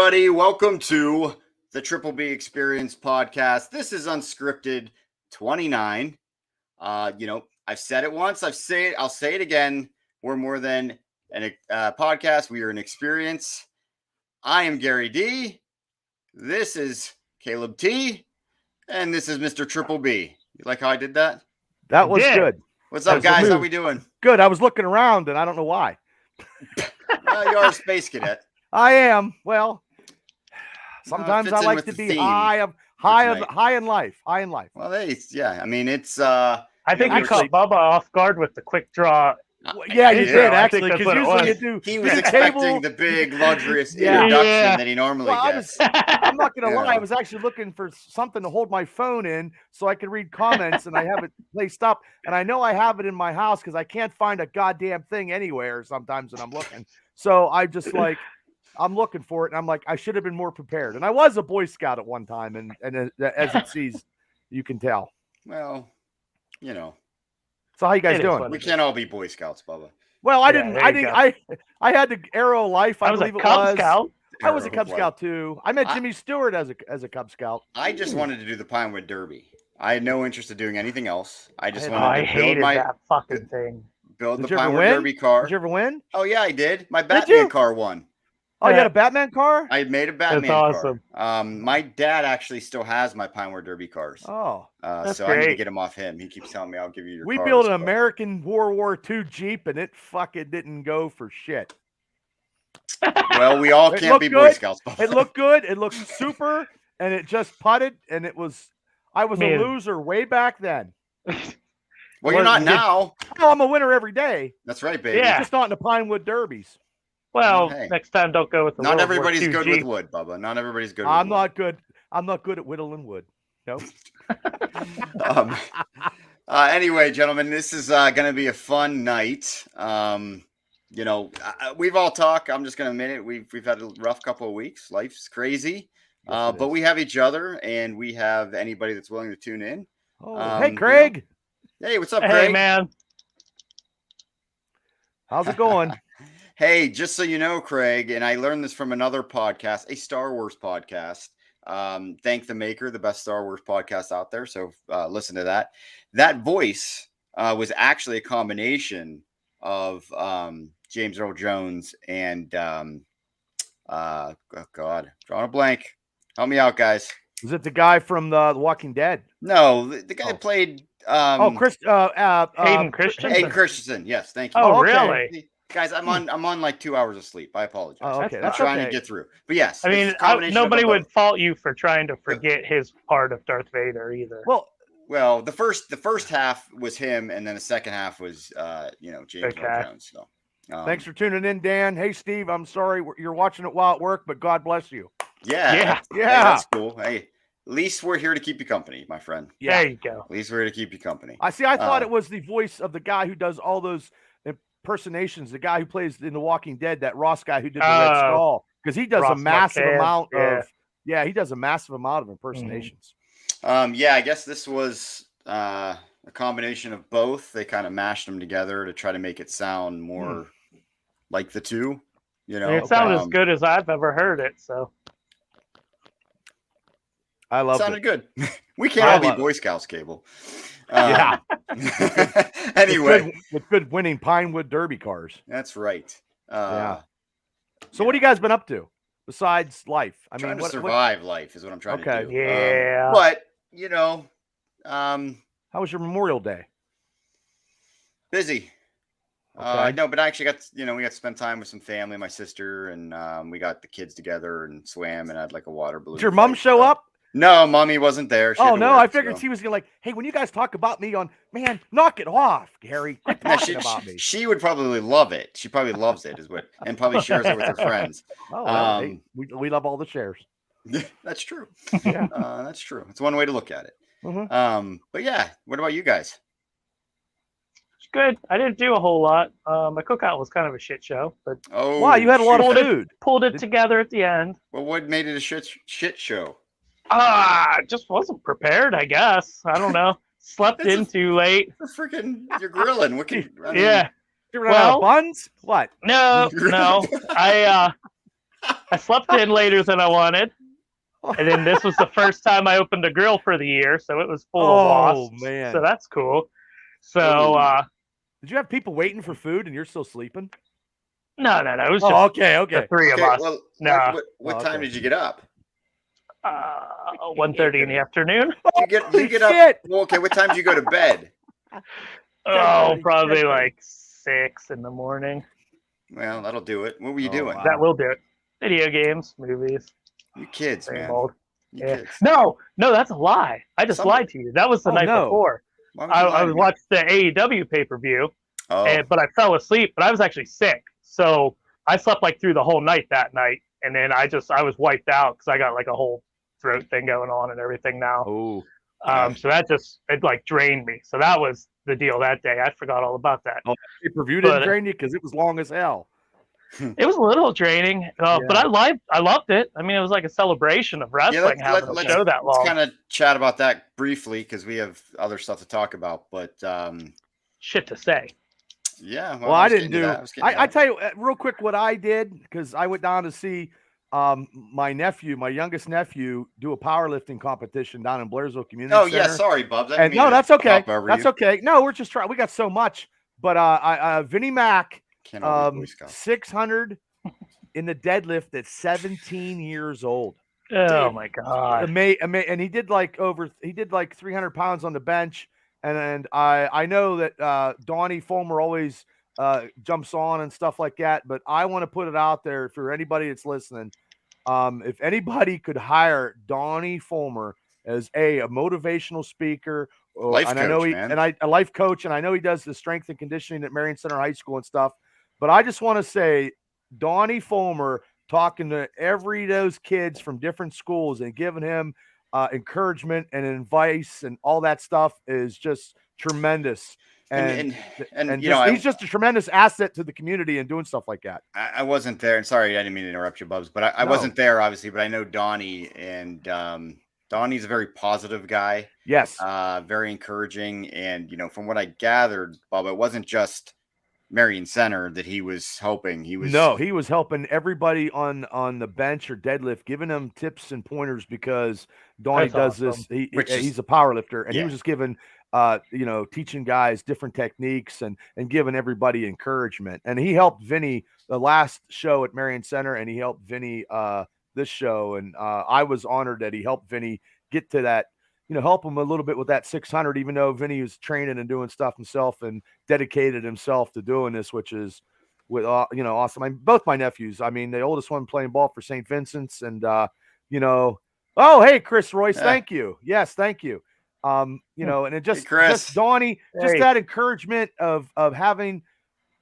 everybody. Welcome to the Triple B Experience podcast. This is Unscripted 29. I've said it once. I'll say it again. We're more than a podcast. We are an experience. I am Gary D. This is Caleb T. And this is Mr. Triple B. You like how I did that? That was good. What's up, guys? How we doing? Good. I was looking around, and I don't know why. You are a space cadet. I am. Well, sometimes I like to be high in life. Well, I mean, it's. I think you caught Bubba off guard with the quick draw. Yeah, you did actually, because usually you do. He was expecting the big, luxurious introduction that he normally gets. I'm not going to lie. I was actually looking for something to hold my phone in so I could read comments, and I have it placed up. And I know I have it in my house because I can't find a goddamn thing anywhere sometimes when I'm looking. So I just like, I'm looking for it, and I'm like, I should have been more prepared. And I was a Boy Scout at one time, and as it sees, you can tell. Well, you know. So how you guys doing? We can't all be Boy Scouts, Bubba. Well, I had the Arrow Life. I believe was a Cub Scout. I was a Cub Scout too. I met Jimmy Stewart as a Cub Scout. I just wanted to do the Pinewood Derby. I had no interest in doing anything else. I just wanted to hated that fucking thing. Build the Pinewood Derby car. Did you ever win? Oh yeah, I did. My Batman car won. Oh, you had a Batman car? I made a Batman car. My dad actually still has my Pinewood Derby cars. Oh, so I need to get him off him. He keeps telling me I'll give you your We cars, built an American World War II Jeep, and it fucking didn't go for shit. Well, we all can't be Boy Scouts. It looked good. It looked super, and it just putted, and I was a loser way back then. Well, you're not now. No, I'm a winner every day. That's right, baby. Yeah. Just not in the Pinewood Derbies. Well, next time don't go with the Not everybody's good with wood, Bubba. Not everybody's good with wood. Not good. I'm not good at whittling wood. Nope. Anyway, gentlemen, this is going to be a fun night. We've all talked. I'm just going to admit it. We've had a rough couple of weeks. Life's crazy. Yes, but we have each other, and we have anybody that's willing to tune in. Oh, hey, Craig. Hey, what's up, Craig? Hey, man. How's it going? Hey, just so you know, Craig, and I learned this from another podcast, a Star Wars podcast. Thank the Maker, the best Star Wars podcast out there. So listen to that. That voice was actually a combination of James Earl Jones and drawing a blank. Help me out, guys. Was it the guy from the Walking Dead? No, the guy played. Hayden Christensen. Hayden Christensen. Yes, thank you. Oh, really? Guys, I'm on like 2 hours of sleep. I apologize. Oh, okay. I'm trying to get through. But yes, I mean, nobody would fault you for trying to forget his part of Darth Vader either. Well, the first half was him, and then the second half was James Earl Jones. So, thanks for tuning in, Dan. Hey, Steve, I'm sorry you're watching it while at work, but God bless you. Yeah. That's cool. Hey, at least we're here to keep you company, my friend. Yeah. There you go. At least we're here to keep you company. I thought it was the voice of the guy who does all those impersonations, the guy who plays in The Walking Dead, that Ross guy who did the Red Skull, because he does a massive amount of impersonations. I guess this was a combination of both. They kind of mashed them together to try to make it sound more like the two. It sounded as good as I've ever heard it. So I love it. Sounded good. We can't all be Boy Scouts, Cable. Anyway, with good winning Pinewood Derby cars. That's right. So what have you guys been up to besides life? Trying to survive life is what I'm trying to do. Yeah. But how was your Memorial Day? Busy. No, but I actually got we got to spend time with some family, my sister, and we got the kids together and swam and had like a water balloon. Did your mom show up? No, Mommy wasn't there. I figured she was like, hey, when you guys talk about me man, knock it off, Gary. Quit talking about me. She would probably love it. She probably loves it, and probably shares it with her friends. We love all the shares. That's true. Yeah, that's true. It's one way to look at it. Mm-hmm. But yeah, what about you guys? It's good. I didn't do a whole lot. My cookout was kind of a shit show, but wow, you had a lot of food. Pulled it together at the end. Well, what made it a shit show? Just wasn't prepared, I guess. I don't know. Slept in too late. You're grilling. What can yeah. You ran out of buns? What? No. I slept in later than I wanted. And then this was the first time I opened a grill for the year, so it was full of wasps. Man. So that's cool. So did you have people waiting for food and you're still sleeping? No. It was just okay. the three of us. Well, No. what time did you get up? 1:30 in the afternoon. You get up. Well, okay, what time did you go to bed? Probably like 6 in the morning. Well, that'll do it. What were you doing? That will do it. Video games, movies. You kids, man. Old. You Yeah. kids. No, that's a lie. I just lied to you. That was the night before. I watched the AEW pay-per-view, but I fell asleep. But I was actually sick, so I slept like through the whole night that night, and then I was wiped out because I got like a whole throat thing going on and everything now. Oh. So that it like drained me. So that was the deal that day. I forgot all about that. Oh, pay-per-view didn't drain you because it was long as hell. It was a little draining, but I loved it. I mean, it was like a celebration of wrestling having a show that long. Let's kind of chat about that briefly because we have other stuff to talk about. But shit to say. Yeah. Well, I didn't do. I tell you real quick what I did because I went down to see my youngest nephew, do a powerlifting competition down in Blairsville Community Center. Yeah, sorry, Bubs. And no, that's okay. That's okay. No, we're just trying. We got so much, but Vinnie Mac. 600 in the deadlift at 17 years old. Oh my god! And he did like 300 pounds on the bench. And I know that Donnie Fulmer always jumps on and stuff like that. But I want to put it out there for anybody that's listening. If anybody could hire Donnie Fulmer as a motivational speaker. A life coach, and I know he does the strength and conditioning at Marion Center High School and stuff. But I just want to say, Donnie Fulmer talking to those kids from different schools and giving him encouragement and advice and all that stuff is just tremendous. And he's just a tremendous asset to the community and doing stuff like that. I wasn't there, and sorry, I didn't mean to interrupt you, Bubs, but I wasn't there, obviously. But I know Donnie, and Donnie's a very positive guy. Yes. Very encouraging. And, from what I gathered, Bob, it wasn't just Marion Center that he was helping. He was helping everybody on the bench or deadlift, giving them tips and pointers because Donnie does awesome. This. He's a power lifter, and he was just giving, teaching guys different techniques and giving everybody encouragement. And he helped Vinny the last show at Marion Center, and he helped Vinny this show. And I was honored that he helped Vinny get to that, help him a little bit with that 600, even though Vinny was training and doing stuff himself and dedicated himself to doing this, which is awesome. I mean, both my nephews, the oldest one playing ball for St. Vincent's and, hey, Chris Royce, thank you. Yes. Thank you. And it just Donnie, just that encouragement of having,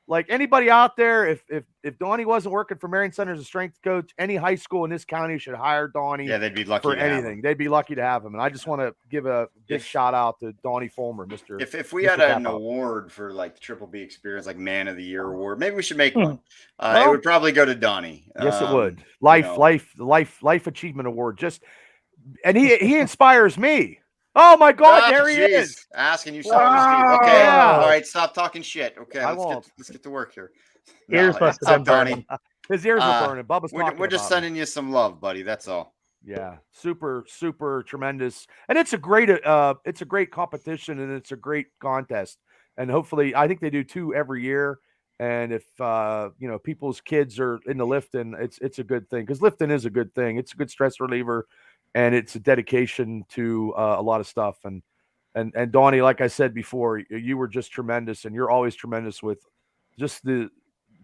like, anybody out there, if Donnie wasn't working for Marion Center as a strength coach, any high school in this county should hire Donnie. Yeah, they'd be lucky for anything. They'd be lucky to have him. And I just want to give a big shout out to Donnie Fulmer, Mr. If we had an award for like the Triple B Experience, like Man of the Year award, maybe we should make one. It would probably go to Donnie. Yes, it would. Life Achievement Award. And he inspires me. Oh my God, there he is. Asking you something. Okay. All right, stop talking shit. Okay, let's get to work here. Ears must have been burning. His ears were burning. Bubba's we're just sending you some love, buddy. That's all. Yeah, super, super tremendous. And it's a great competition, and it's a great contest. And hopefully, I think they do 2 every year. And if people's kids are into lifting, it's a good thing, because lifting is a good thing. It's a good stress reliever. And it's a dedication to a lot of stuff. And Donnie, like I said before, you were just tremendous, and you're always tremendous with just the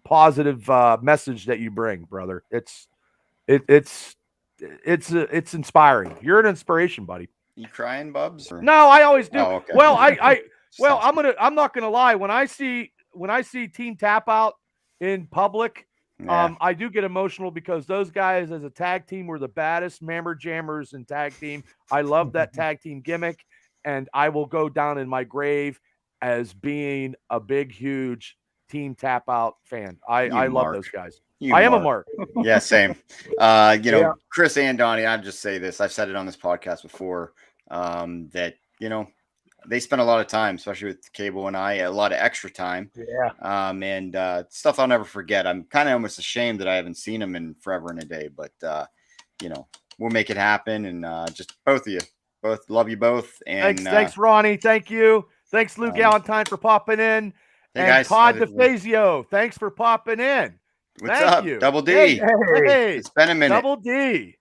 positive message that you bring, brother. It's inspiring. You're an inspiration, buddy. You crying, Bubs? Or? No, I always do. Oh, okay. Well, I'm not gonna lie. When I see Team Tap Out in public. Yeah. I do get emotional because those guys as a tag team were the baddest mammer jammers in tag team. I love that tag team gimmick, and I will go down in my grave as being a big, huge Team Tap Out fan. I love those guys. I am a mark. Yeah, same. Chris and Donnie, I'll just say this. I've said it on this podcast before, that, they spent a lot of time, especially with Cable and I, a lot of extra time. Yeah. And stuff I'll never forget. I'm kind of almost ashamed that I haven't seen them in forever and a day, but we'll make it happen. And just both of you, both love you both. And thanks, Ronnie. Thank you. Thanks, Lou Galentine, for popping in. Hey and guys, Todd DeFazio, thanks for popping in. What's Thank up, you. Double D? Hey, it's been a minute. Double D.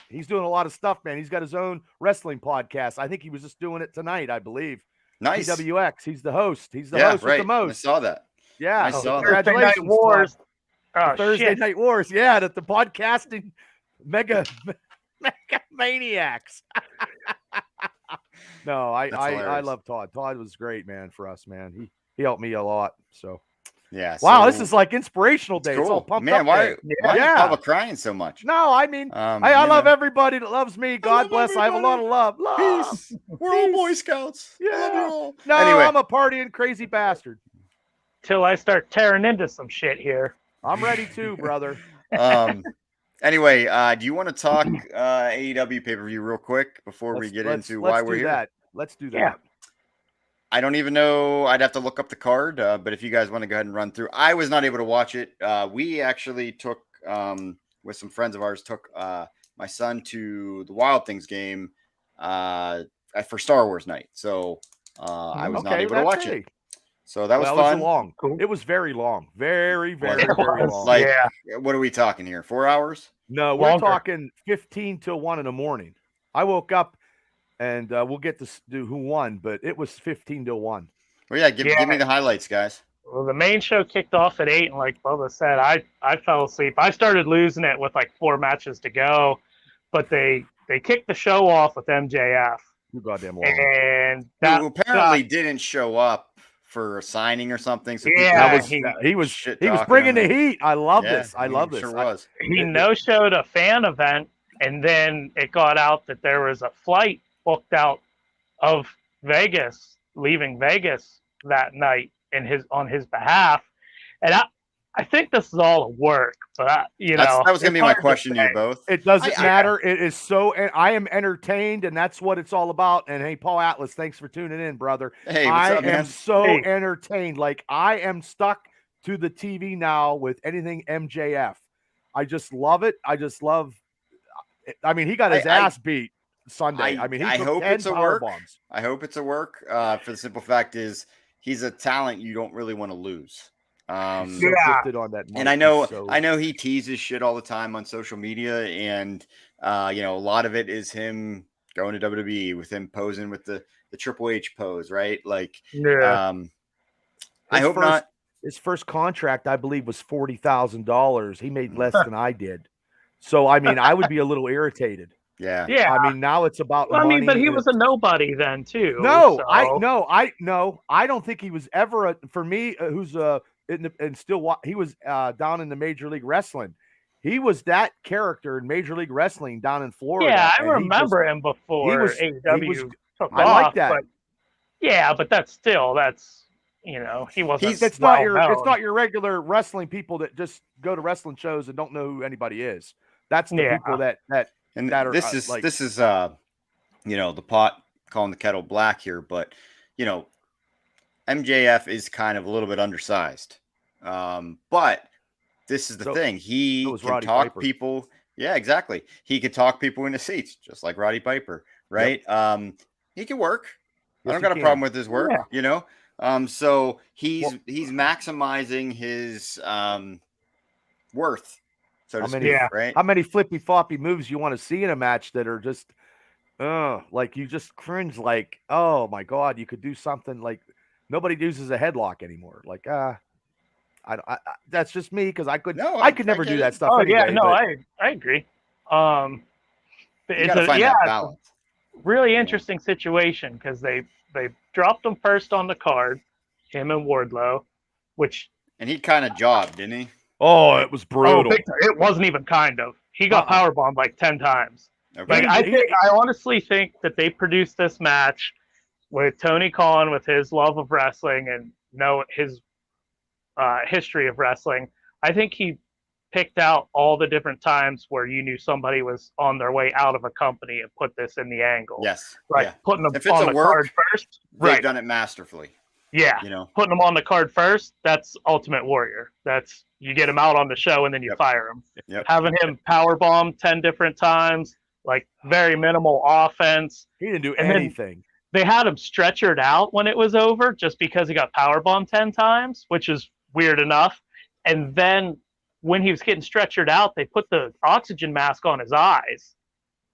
He's doing a lot of stuff, man. He's got his own wrestling podcast. I think he was just doing it tonight, I believe. Nice. PWX. He's the host. He's the host with the most. I saw that. Yeah. I saw that. Congratulations, Thursday Night Wars. Thursday Night Wars. Yeah, the podcasting mega maniacs. No, I love Todd. Todd was great, man, for us, man. He helped me a lot. So yeah. Wow, this is like inspirational day. Cool. It's all pumped man, up. Why are Papa crying so much? No, I mean, I love everybody that loves me. God bless. I have a lot of love. Peace. We're all Boy Scouts. Yeah. I love you all. No, anyway. I'm a partying crazy bastard. Till I start tearing into some shit here. I'm ready too, brother. Anyway, do you want to talk AEW pay-per-view real quick before we get into why we're here? Let's do that. Yeah. I don't even know. I'd have to look up the card, but if you guys want to go ahead and run through. I was not able to watch it. We actually took, with some friends of ours, took my son to the Wild Things game for Star Wars night. So I was not able to watch it. So that was fun. It was very long. Very, very, very long. Like, what are we talking here? 4 hours? No, we're talking 15 till 1 in the morning. I woke up and we'll get to do who won, but it was 15 till 1. Well, yeah, give me the highlights, guys. Well, the main show kicked off at 8, and like Bubba said, I fell asleep. I started losing it with like 4 matches to go, but they kicked the show off with MJF. You goddamn long. And who apparently didn't show up for a signing or something. So he was bringing the heat. I love this. I love this. Sure was. He no-showed a fan event, and then it got out that there was a flight booked out of Vegas, leaving Vegas that night on his behalf. And I think this is all a work, but that was going to be my question to you both. It doesn't matter. It is so, and I am entertained, and that's what it's all about. And hey, Paul Atlas, thanks for tuning in, brother. Hey, what's up, man? I am so entertained. Like, I am stuck to the TV now with anything MJF. I just love it. I just love. I mean, he got his ass beat Sunday. I hope it's a work. I hope it's a work. For the simple fact is, he's a talent you don't really want to lose. On that and I know he teases shit all the time on social media, and a lot of it is him going to WWE with him posing with the Triple H pose, right? Like, I hope not. His first contract, I believe, was $40,000. He made less than I did, so I mean, I would be a little irritated. Yeah. I mean, now it's about money. I mean, but he was a nobody then too. I don't think he was ever for me. Who's he was down in the Major League Wrestling. He was that character in Major League Wrestling down in Florida. Yeah, I remember him before AEW took off. I like that. But that's he wasn't. It's not your regular wrestling people that just go to wrestling shows and don't know who anybody is. That's the people that are. This is the pot calling the kettle black here, but MJF is kind of a little bit undersized. But this is the thing. He can talk people. Yeah, exactly. He could talk people into seats, just like Roddy Piper, right? Yep. He can work. I don't got a problem with his work, so he's maximizing his worth, so to speak, right? How many flippy floppy moves you want to see in a match that are just like you just cringe, like, oh my God, you could do something like nobody uses a headlock anymore. Like, I that's just me because I could never do that stuff. I agree. It's that balance. Really interesting situation because they dropped him first on the card, him and Wardlow, and he kind of jobbed, didn't he? Oh, it was brutal. It wasn't even kind of. He got powerbombed like 10 times. Okay. Like, I honestly think that they produced this match with Tony Khan, with his love of wrestling and his history of wrestling. I think he picked out all the different times where you knew somebody was on their way out of a company and put this in the angle. Yes. Right. Yeah. Putting them if it's on a the work, card first. They've done it masterfully. Yeah. Putting them on the card first, that's Ultimate Warrior. That's you get him out on the show and then you fire him. Yep. Having him powerbomb 10 different times, like very minimal offense. He didn't do anything. They had him stretchered out when it was over just because he got powerbombed 10 times, which is weird enough. And then when he was getting stretchered out, they put the oxygen mask on his eyes.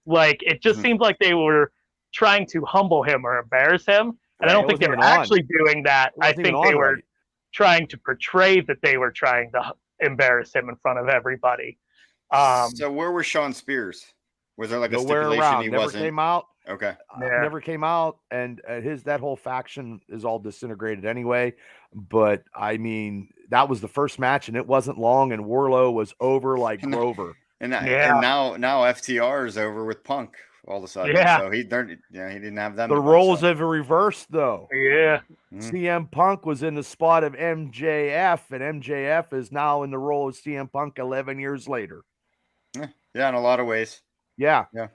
Like, it just seemed like they were trying to humble him or embarrass him. And I don't think they were actually doing that. I think they were trying to portray that they were trying to embarrass him in front of everybody. So where was Sean Spears? Was there like a nowhere stipulation around. he Never wasn't? came out. Okay. Never came out, and that whole faction is all disintegrated anyway. But I mean, that was the first match, and it wasn't long, and Warlow was over like Grover. And now FTR is over with Punk all of a sudden. Yeah. So he didn't have them. The roles have reversed though. Yeah. CM Punk was in the spot of MJF, and MJF is now in the role of CM Punk 11 years later. Yeah, in a lot of ways. Yeah. Yeah.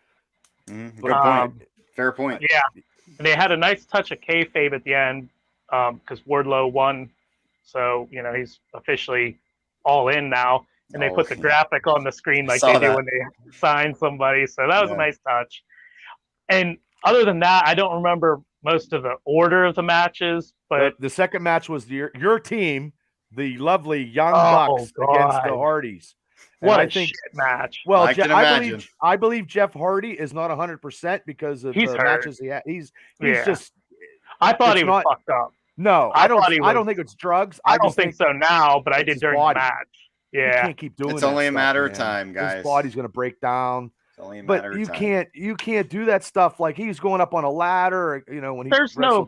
Good point. Fair point. Yeah. And they had a nice touch of kayfabe at the end because Wardlow won. So, he's officially all in now. And they put the graphic on the screen like they do when they sign somebody. So that was a nice touch. And other than that, I don't remember most of the order of the matches. But the second match was your team, the lovely Young Bucks against the Hardys. What a shit match. Well, I believe Jeff Hardy is not 100% because of the matches he had. He's just. I thought he was fucked up. No, I don't think it's drugs. I don't think so now, but I did during the match. Yeah, you can't keep doing. It's only a matter of time, guys. His body's going to break down. It's only a matter of time. You can't do that stuff like he's going up on a ladder. When there's no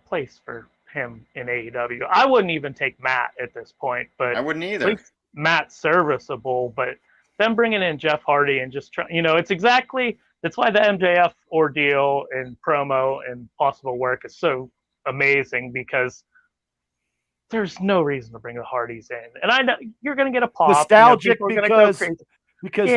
place for him in AEW. I wouldn't even take Matt at this point, but I wouldn't either. Matt's serviceable, but them bringing in Jeff Hardy and just trying, that's why the MJF ordeal and promo and possible work is so amazing because there's no reason to bring the Hardys in. And I know you're going to get a pop. Nostalgic because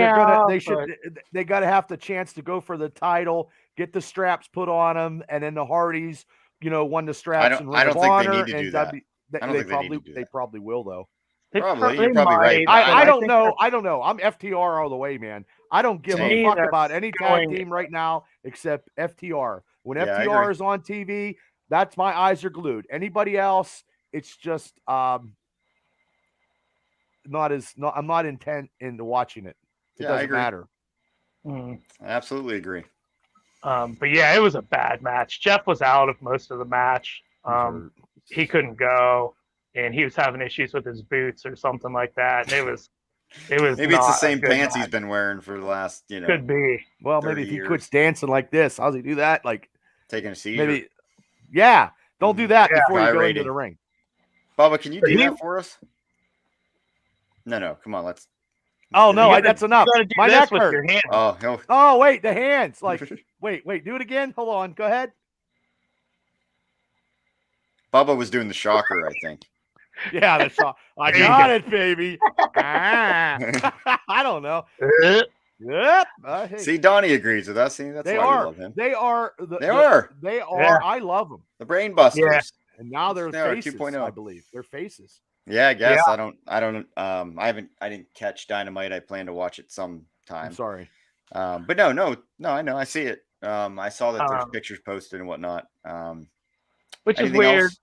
they got to have the chance to go for the title, get the straps put on them, and then the Hardys, won the straps and Ring of Honor. I don't think they need to do that. They probably will though. You're probably right. I don't know. I'm FTR all the way, man. I don't give a fuck about any tag team right now except FTR. When FTR is on TV, that's my eyes are glued. Anybody else, it's just I'm not intent into watching it. It doesn't matter. I absolutely agree. But yeah, it was a bad match. Jeff was out of most of the match. He couldn't go. And he was having issues with his boots or something like that. It was maybe it's the same pants he's been wearing for the last, Could be. Well, maybe if he quits dancing like this, how's he do that? Like taking a seizure. Maybe. Yeah. Don't do that before you go into the ring. Bubba, can you do that for us? No. Come on, let's. Oh no, that's enough. My neck hurts. Oh, wait, the hands. Like, wait, do it again. Hold on. Go ahead. Bubba was doing the shocker, I think. Yeah, that's all. I got it, baby. I don't know. Yep. Hey. See, Donnie agrees with us. See, that's why we love him. They are. They are. I love them. The Brain Busters. Yeah. And now they're faces. 2.0. I believe they're faces. Yeah, I guess I don't. I didn't catch Dynamite. I plan to watch it sometime. I'm sorry. But no. I know. I see it. I saw that there's pictures posted and whatnot. Which is weird. Else?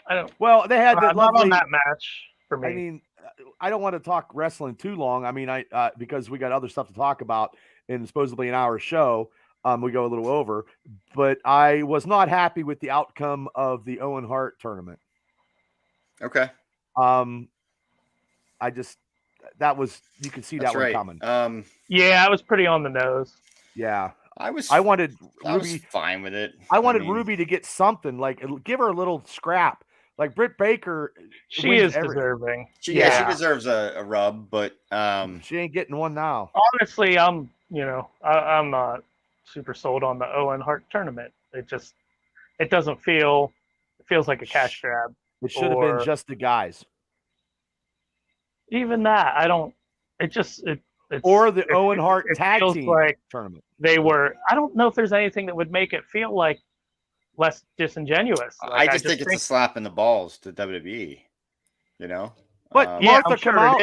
I don't. Well, they had that lovely, not on that match for me. I mean, I don't want to talk wrestling too long. I mean, because we got other stuff to talk about in supposedly an hour show. We go a little over, but I was not happy with the outcome of the Owen Hart tournament. Okay. I just you could see that one coming. Yeah, I was pretty on the nose. Yeah. I wanted Ruby. Was fine with it. I wanted Ruby to get something, like give her a little scrap. Like Britt Baker, she is deserving. She deserves a rub, but she ain't getting one now. Honestly, I'm not super sold on the Owen Hart tournament. It doesn't feel. It feels like a cash grab. It should have been just the guys. Even that, I don't. or the Owen Hart tag team tournament. They were. I don't know if there's anything that would make it feel like less disingenuous. Like, I just think it's a slap in the balls to WWE. You know, but Martha come out.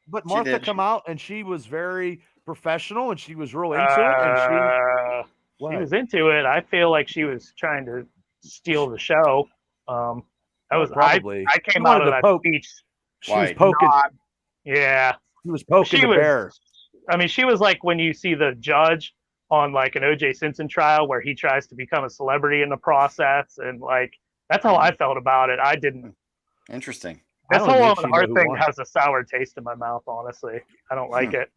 But Martha come out and she was very professional and she was real into it. And she was into it. I feel like she was trying to steal the show. That was probably. I came out of that speech. She was poking. Yeah. She was poking the bear. I mean, she was like when you see the judge on like an O.J. Simpson trial where he tries to become a celebrity in the process. And like, that's how I felt about it. I didn't. Interesting. This whole Owen Hart thing has a sour taste in my mouth, honestly. I don't like it.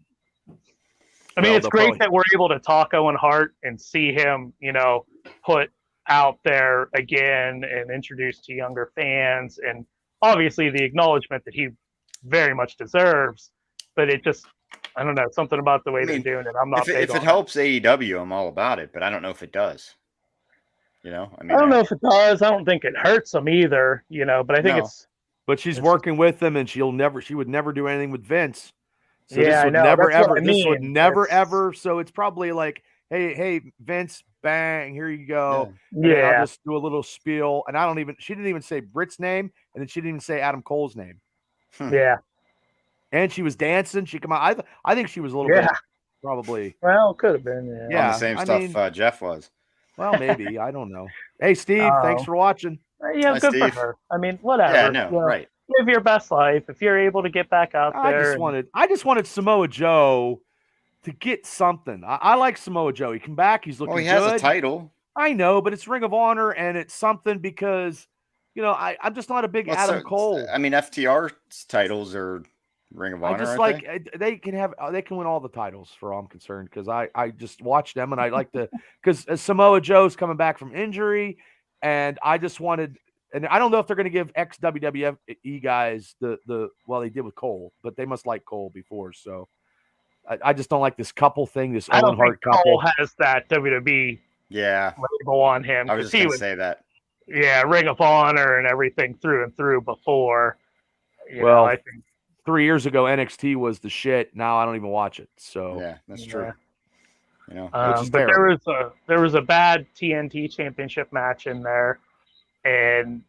I mean, it's great that we're able to talk Owen Hart and see him, you know, put out there again and introduced to younger fans. And obviously the acknowledgement that he very much deserves. But it just, I don't know, something about the way they're doing it. I'm not. If it helps AEW, I'm all about it, but I don't know if it does. You know, I mean, I don't know if it does. I don't think it hurts them either. You know, but I think it's. But she's working with him, and she would never do anything with Vince. So yeah, this would never ever. So it's probably like, hey, Vince, bang, here you go. Yeah. I'll just do a little spiel, and she didn't even say Britt's name, and then she didn't even say Adam Cole's name. Yeah. And she was dancing. She come out. I think she was a little bit probably. Well, could have been. Yeah. On the same stuff Jeff was. Well, maybe I don't know. Hey, Steve, thanks for watching. Yeah, good Steve. For her. I mean, whatever. Yeah, no, right. Live your best life if you're able to get back out there. I just wanted Samoa Joe to get something. I like Samoa Joe. He come back. He's looking good. He has a title. I know, but it's Ring of Honor, and it's something because, you know, I'm just not a big Adam Cole. I mean, FTR's titles are Ring of Honor. I just like they can win all the titles for all I'm concerned because I just watch them and I like to because Samoa Joe's coming back from injury, and I just wanted. And I don't know if they're going to give ex-WWE guys well, they did with Cole, but they must like Cole before. So I just don't like this couple thing, this Owen Hart couple. Cole has that WWE label on him. I was just going to say that. Yeah, Ring of Honor and everything through and through before. I think 3 years ago, NXT was the shit. Now I don't even watch it. So yeah, that's true. You know, but there was a bad TNT championship match in there. And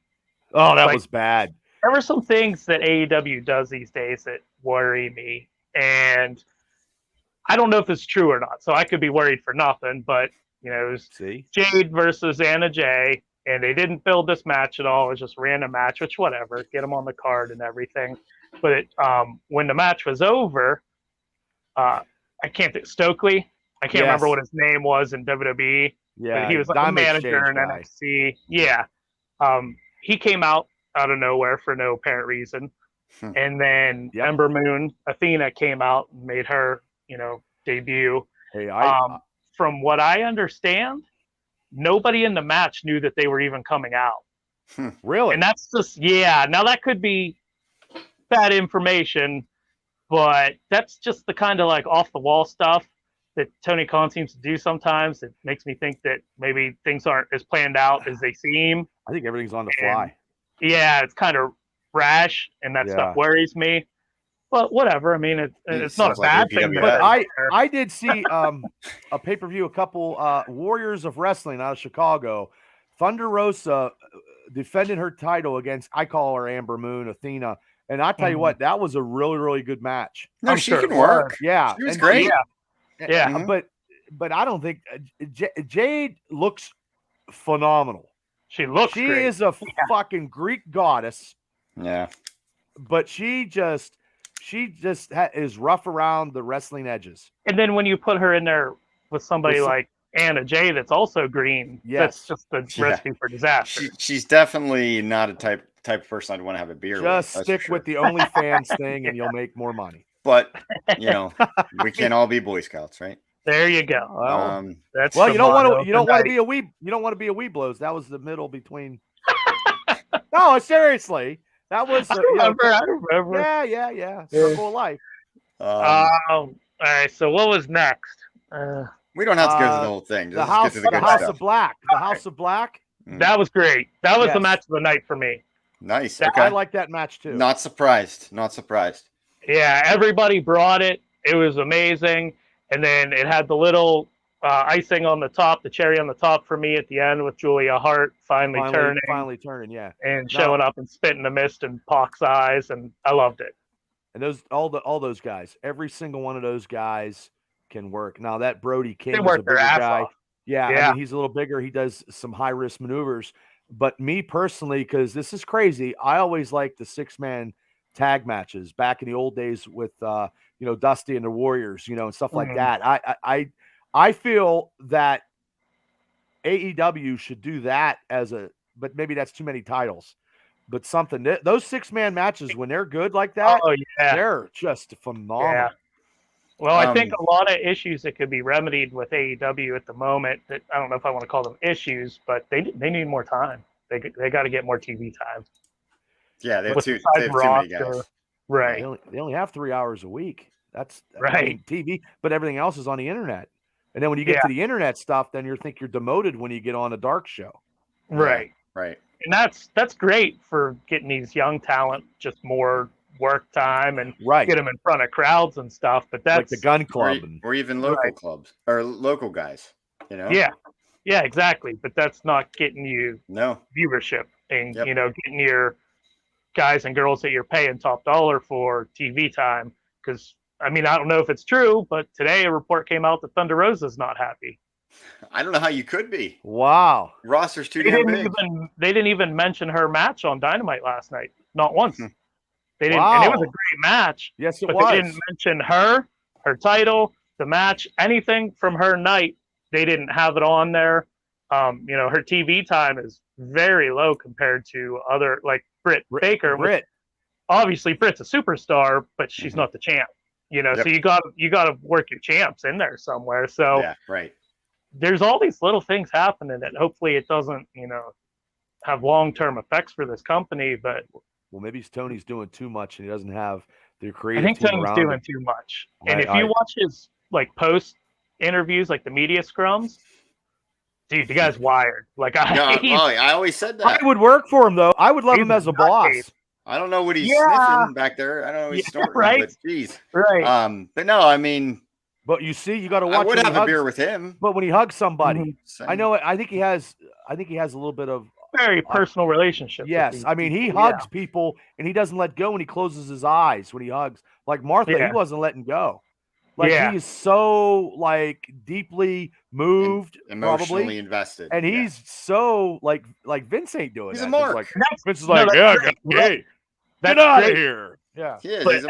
that was bad. There were some things that AEW does these days that worry me, and I don't know if it's true or not. So I could be worried for nothing. But you know, it was Jade versus Anna Jay, and they didn't build this match at all. It was just a random match, which whatever, get them on the card and everything. But when the match was over, I can't think Stokely. I can't remember what his name was in WWE. Yeah, but he was like a manager in NXT. Yeah. He came out of nowhere for no apparent reason. And then Ember Moon, Athena came out and made her, you know, debut. Hey, from what I understand, nobody in the match knew that they were even coming out. Really? And that's just, now that could be bad information, but that's just the kind of like off the wall stuff that Tony Khan seems to do sometimes. It makes me think that maybe things aren't as planned out as they seem. I think everything's on the fly. Yeah, it's kind of rash, and that stuff worries me. But whatever. I mean, it's not a bad thing. But I did see a pay-per-view, a couple Warriors of Wrestling out of Chicago. Thunder Rosa defended her title against, I call her Amber Moon, Athena. And I tell you what, that was a really, really good match. No, she can work. Yeah. She was great. Yeah. But I don't think Jade looks phenomenal. She looks great. She is a fucking Greek goddess. Yeah. But she just is rough around the wrestling edges. And then when you put her in there with somebody like Anna Jay that's also green, that's just the recipe for disaster. She's definitely not a type of person I'd want to have a beer with. Just stick with the OnlyFans thing and you'll make more money. But, you know, we can't all be Boy Scouts, right? There you go. You don't want to be a Weeblos. That was the middle between. No, seriously, that was. I remember. Yeah. Circle of life. All right. So what was next? We don't have to go through the whole thing. The House of Black. The House of Black. That was great. That was the match of the night for me. Nice. I like that match too. Not surprised. Yeah, everybody brought it. It was amazing. And then it had the little icing on the top, the cherry on the top for me at the end with Julia Hart finally turning, yeah, and showing up and spitting the mist in Pac's eyes, and I loved it. And all those guys, every single one of those guys can work. Now that Brody King is a bigger guy. Yeah, I mean, he's a little bigger. He does some high risk maneuvers. But me personally, because this is crazy, I always liked the 6-man tag matches back in the old days with Dusty and the Warriors, and stuff like that. I feel that AEW should do that but maybe that's too many titles. But something those 6-man matches, when they're good like that, they're just phenomenal. Yeah. Well, I think a lot of issues that could be remedied with AEW at the moment, that I don't know if I want to call them issues, but they need more time. They got to get more TV time. Yeah, they have too many guys. Right. They only have 3 hours a week. That's right. I mean, TV, but everything else is on the internet. And then when you get to the internet stuff, then you think you're demoted when you get on a dark show. Right. Yeah, right. And that's great for getting these young talent just more work time and get them in front of crowds and stuff. But that's like the Gun Club or even local clubs or local guys, Yeah, exactly. But that's not getting you viewership and getting your guys and girls that you're paying top dollar for TV time. Because I mean, I don't know if it's true, but today a report came out that Thunder Rosa's not happy. I don't know how you could be. Wow. Roster's too damn big. They didn't even mention her match on Dynamite last night. Not once. They didn't, and it was a great match. Yes, but they didn't mention her title, the match, anything from her night. They didn't have it on there. Her TV time is very low compared to other, like Britt Baker. Obviously, Britt's a superstar, but she's not the champ. So you got to work your champs in there somewhere. So there's all these little things happening that hopefully it doesn't, have long-term effects for this company. But maybe Tony's doing too much and he doesn't have the creative. I think Tony's doing too much. And if you watch his post interviews, like the media scrums, dude, the guy's wired. I always said that. I would work for him though. I would love him as a boss. I don't know what he's sniffing back there. I don't know what he's snorting, but geez. Right. But no, I mean, but you see, you got to watch. I would have a beer with him. But when he hugs somebody, I know. I think he has a little bit of very personal relationship. Yes, I mean he hugs people and he doesn't let go, and he closes his eyes when he hugs. Like Martha, he wasn't letting go. Like he is so deeply moved, emotionally invested, and he's so like Vince ain't doing. He's that. a mark. Like, Vince is get out of here. Yeah, but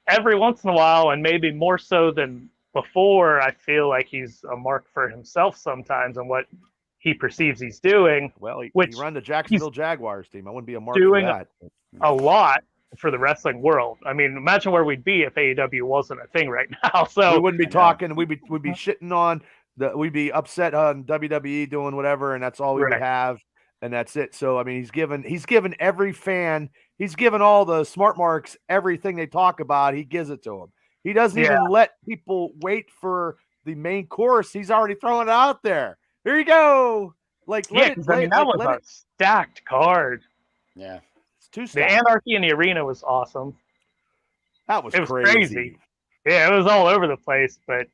every once in a while, and maybe more so than before, I feel like he's a mark for himself sometimes and what he perceives he's doing. Well, he run the Jacksonville Jaguars team. I wouldn't be a mark doing for that. A lot for the wrestling world. I mean, imagine where we'd be if AEW wasn't a thing right now. So we wouldn't be talking. We'd be shitting on we'd be upset on WWE doing whatever, and that's all we would have, and that's it. So I mean, he's given every fan, he's given all the smart marks everything they talk about. He gives it to them. He doesn't even let people wait for the main course. He's already throwing it out there. Here you go. That was a stacked card. Yeah. The Anarchy in the Arena was awesome. It was crazy. Yeah, it was all over the place. But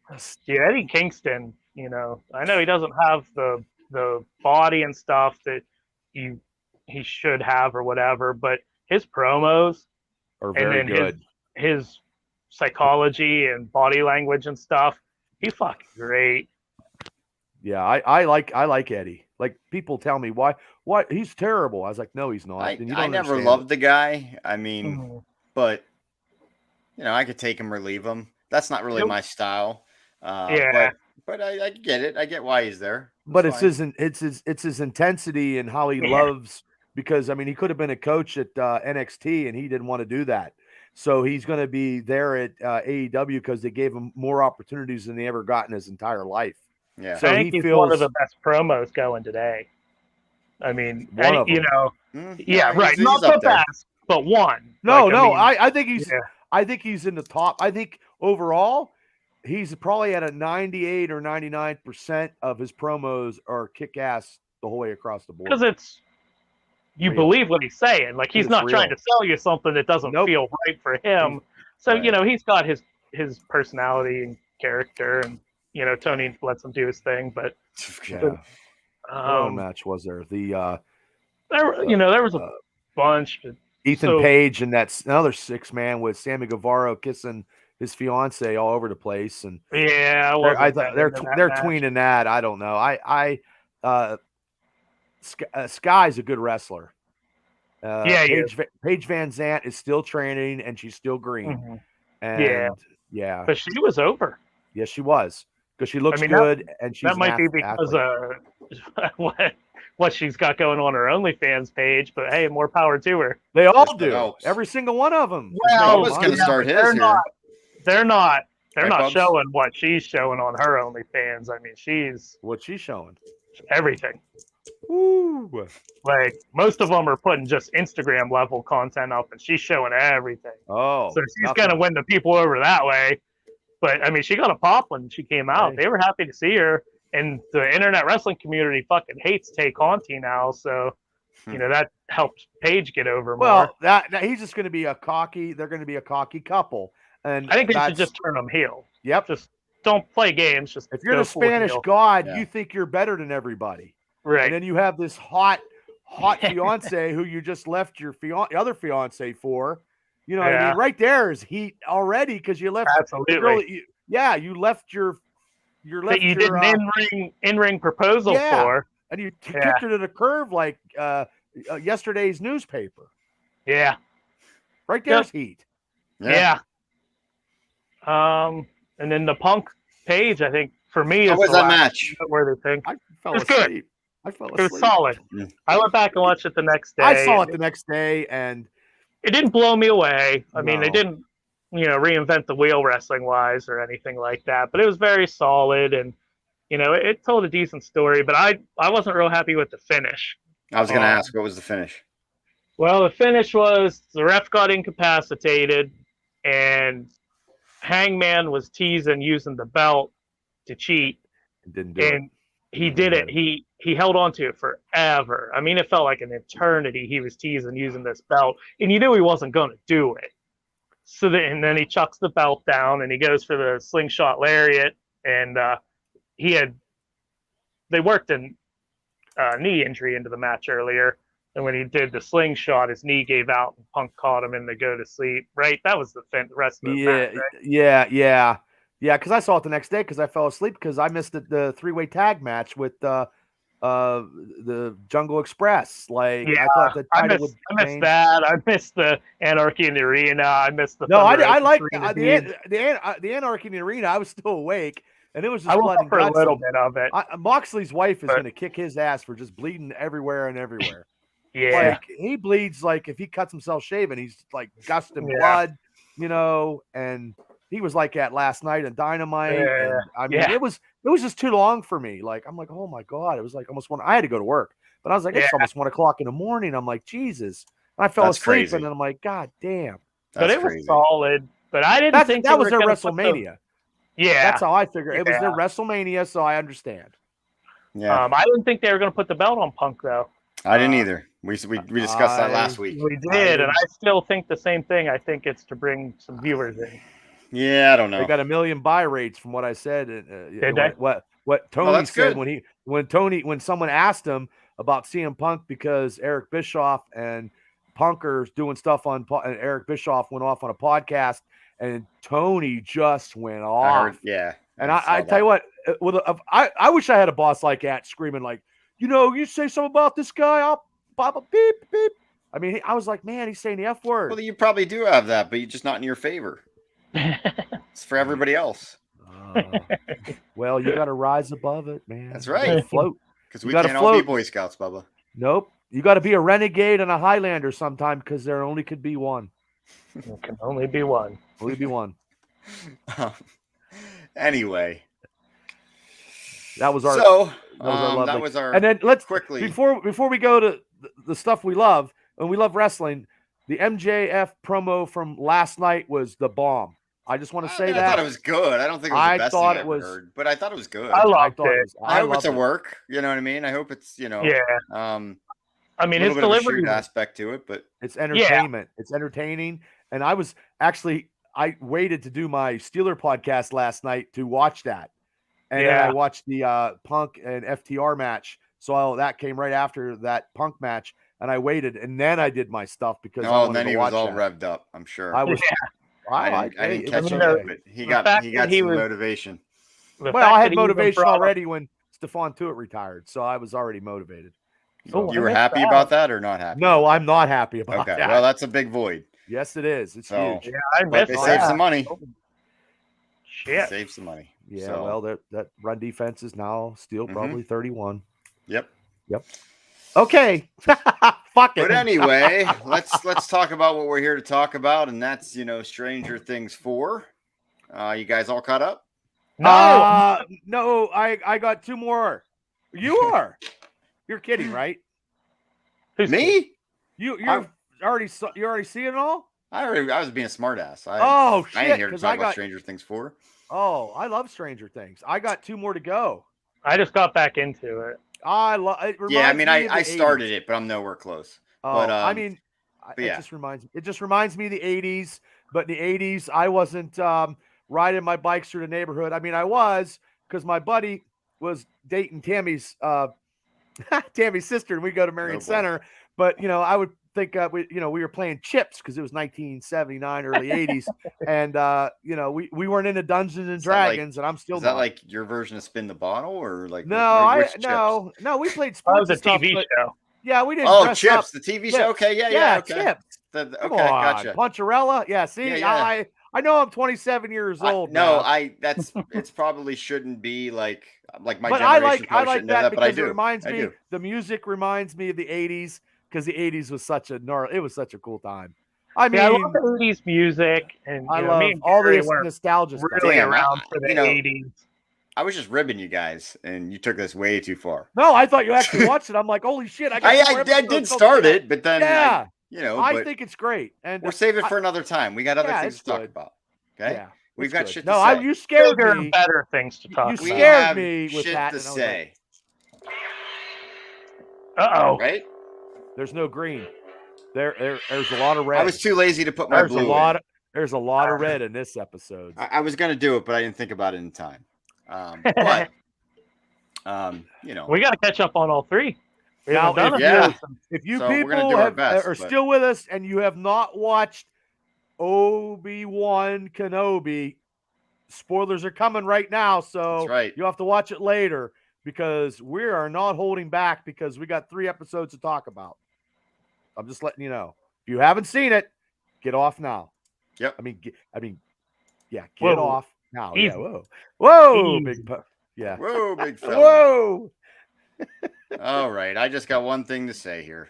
Eddie Kingston, I know he doesn't have the body and stuff that he should have or whatever, but his promos are very good. His psychology and body language and stuff, he's fucking great. Yeah, I like Eddie. Like people tell me why he's terrible. I was like, no, he's not. I never loved the guy. I mean, but I could take him or leave him. That's not really my style. But I get it. I get why he's there. But it's his intensity and how he loves, because I mean he could have been a coach at NXT and he didn't want to do that. So he's going to be there at AEW because they gave him more opportunities than he ever got in his entire life. Yeah, so I think he's one of the best promos going today. I mean, right? Not the best, but one. I think he's. Yeah. I think he's in the top. I think overall, he's probably at a 98 or 99% of his promos are kick ass the whole way across the board. Because you believe what he's saying. Like he's not trying to sell you something that doesn't feel right for him. So you know he's got his personality and character, and you know Tony lets him do his thing. But what other match was there? There was a bunch. Ethan Page and that's another 6-man with Sammy Guevara kissing his fiance all over the place, and they're tweening that. I don't know. Sky's a good wrestler. Paige Van Zant is still training and she's still green. And but she was over. Yes, she was, because she looks good, and she's that might be because what she's got going on her OnlyFans page. But hey, more power to her. They all do. Every single one of them. Well, I was going to start his here. They're not showing what she's showing on her OnlyFans. I mean, what's she showing? Everything. Woo. Like most of them are putting just Instagram level content up, and she's showing everything. Oh, so she's gonna win the people over that way. But I mean, she got a pop when she came out. They were happy to see her, and the internet wrestling community fucking hates Tay Conti now. So you know that helps Paige get over more. Well, that he's just going to be a cocky. They're going to be a cocky couple, and I think they should just turn them heel. Yep, just don't play games. Just if you're the Spanish God, you think you're better than everybody. Right. And then you have this hot fiance who you just left your other fiance for. You know what I mean? Right there is heat already, because you left. Absolutely. You left your that you did an in-ring proposal for. And you kicked her to the curb like yesterday's newspaper. Yeah. Right there's heat. Yeah. And then the Punk Page, I think, for me, how was that match? Worthy thing. I fell asleep. It was solid. Yeah. I went back and watched it the next day. I saw it the next day, and it didn't blow me away. I mean, they didn't, reinvent the wheel wrestling wise or anything like that, but it was very solid, and it told a decent story. But I wasn't real happy with the finish. I was going to ask, what was the finish? Well, the finish was the ref got incapacitated, and Hangman was teasing using the belt to cheat. Didn't do it. He did it. He held on to it forever. I mean, it felt like an eternity. He was teasing using this belt, and you knew he wasn't going to do it. So then he chucks the belt down, and he goes for the slingshot lariat. And they worked a knee injury into the match earlier, and when he did the slingshot, his knee gave out, and Punk caught him in the go to sleep. Right, that was the rest of the match. Right? Yeah, because I saw it the next day because I fell asleep because I missed the 3-way tag match with the Jungle Express. Like I thought the title I missed that. I missed the Anarchy in the Arena. I missed the. No, I like the Anarchy in the Arena. I was still awake, and it was just blood and for guts. A little bit of it. Moxley's wife is going to kick his ass for just bleeding everywhere and everywhere. Yeah, like he bleeds like if he cuts himself shaving, he's like gusting blood, and. He was like that last night in Dynamite. Yeah. And, I mean, it was just too long for me. Like, I'm like, oh my God. It was like almost I had to go to work, but I was like, it's almost 1 o'clock in the morning. I'm like, Jesus. And I fell asleep, crazy. And then I'm like, God damn. But it was solid. But I didn't think that was their WrestleMania. Yeah. That's how I figured. It was their WrestleMania, so I understand. Yeah. I didn't think they were going to put the belt on Punk, though. I didn't either. We discussed that last week. We did, and I still think the same thing. I think it's to bring some viewers in. Yeah, I don't know. They got 1 million buy rates from what I said. What Tony said good. when someone asked him about CM Punk because Eric Bischoff and Punkers doing stuff on, and Eric Bischoff went off on a podcast, and Tony just went off. And I tell you what, I wish I had a boss like that screaming like, you say something about this guy, I'll pop a beep beep. I mean, I was like, man, he's saying the F word. Well, you probably do have that, but you're just not in your favor. It's for everybody else. Well, you got to rise above it, man. That's right. Float. Because we can't all be Boy Scouts, Bubba. Nope. You got to be a renegade and a Highlander sometime because there only could be one. There can only be one. Only be one. Anyway. That was our that was our and then let's quickly before we go to the stuff we love, and we love wrestling, the MJF promo from last night was the bomb. I just want to say that. I thought it was good. I don't think it was the best thing I ever heard, but I thought it was good. I loved it. I hope it's a work. You know what I mean? I hope it's, I mean, a his little bit of a delivery shoot aspect to it, but it's entertainment. It's entertaining. And I waited to do my Steeler podcast last night to watch that. And then I watched the Punk and FTR match. So that came right after that Punk match. And I waited, and then I did my stuff because I wanted then to he watch was all that. revved up, I'm sure. I was. I didn't catch it, but he got some motivation. Well, I had motivation already when Stephon Tuitt retired, so I was already motivated. So you were happy about that or not happy? No, I'm not happy about that. Okay, well, that's a big void. Yes, it is. It's huge. Yeah, I missed they saved some money. Shit. Save some money. Yeah, well, that run defense is now still probably 31. Yep. Okay. Fuck it. But anyway, let's talk about what we're here to talk about, and that's Stranger Things 4. You guys all caught up? No, I got 2 more. You are. You're kidding, right? Who's me? You already see it all? I was being a smartass. Shit! I ain't here to talk about Stranger Things 4. Oh, I love Stranger Things. I got 2 more to go. I just got back into it. I started it, but I'm nowhere close. But it just reminds me of the 80s. But in the 80s, I wasn't riding my bikes through the neighborhood. I mean, I was, because my buddy was dating Tammy's sister, and we go to Marion Center. But I would think we were playing chips because it was 1979, early 80s, and we weren't into Dungeons and Dragons, and I'm still. Is that like your version of Spin the Bottle, or like no, we played sports. That was a TV show. Yeah, we didn't. Oh, Chips, the TV show. Okay, yeah, okay. Chips. Okay, gotcha. Puncharella. Yeah, see, yeah. I know I'm 27 years old. It's probably shouldn't be like my but generation. I like that but I because do. It reminds me. The music reminds me of the 80s because the 80s was such a cool time. I mean, I love the 80s music, and I love all the nostalgia stuff. Really around for the 80s. I was just ribbing you guys, and you took this way too far. No, I thought you actually watched it. I'm like, holy shit! I did start it, but then I think it's great, and we'll save it for another time. We got other things to talk about. Okay, yeah, we've got shit to say. You scared me. Better things to talk. You scared me with shit that. To say. Right? There's no green. There's a lot of red. I was too lazy to put my blue. There's a lot of red in this episode. I was gonna do it, but I didn't think about it in time. But we got to catch up on all 3. If you people are still with us and you have not watched Obi-Wan Kenobi, spoilers are coming right now, so you'll have to watch it later because we are not holding back because we got 3 episodes to talk about. I'm just letting you know. If you haven't seen it, get off now. Yep. I mean, get off now. Easy. Yeah. Whoa, big. Yeah. Whoa, big fella. Whoa. All right. I just got one thing to say here.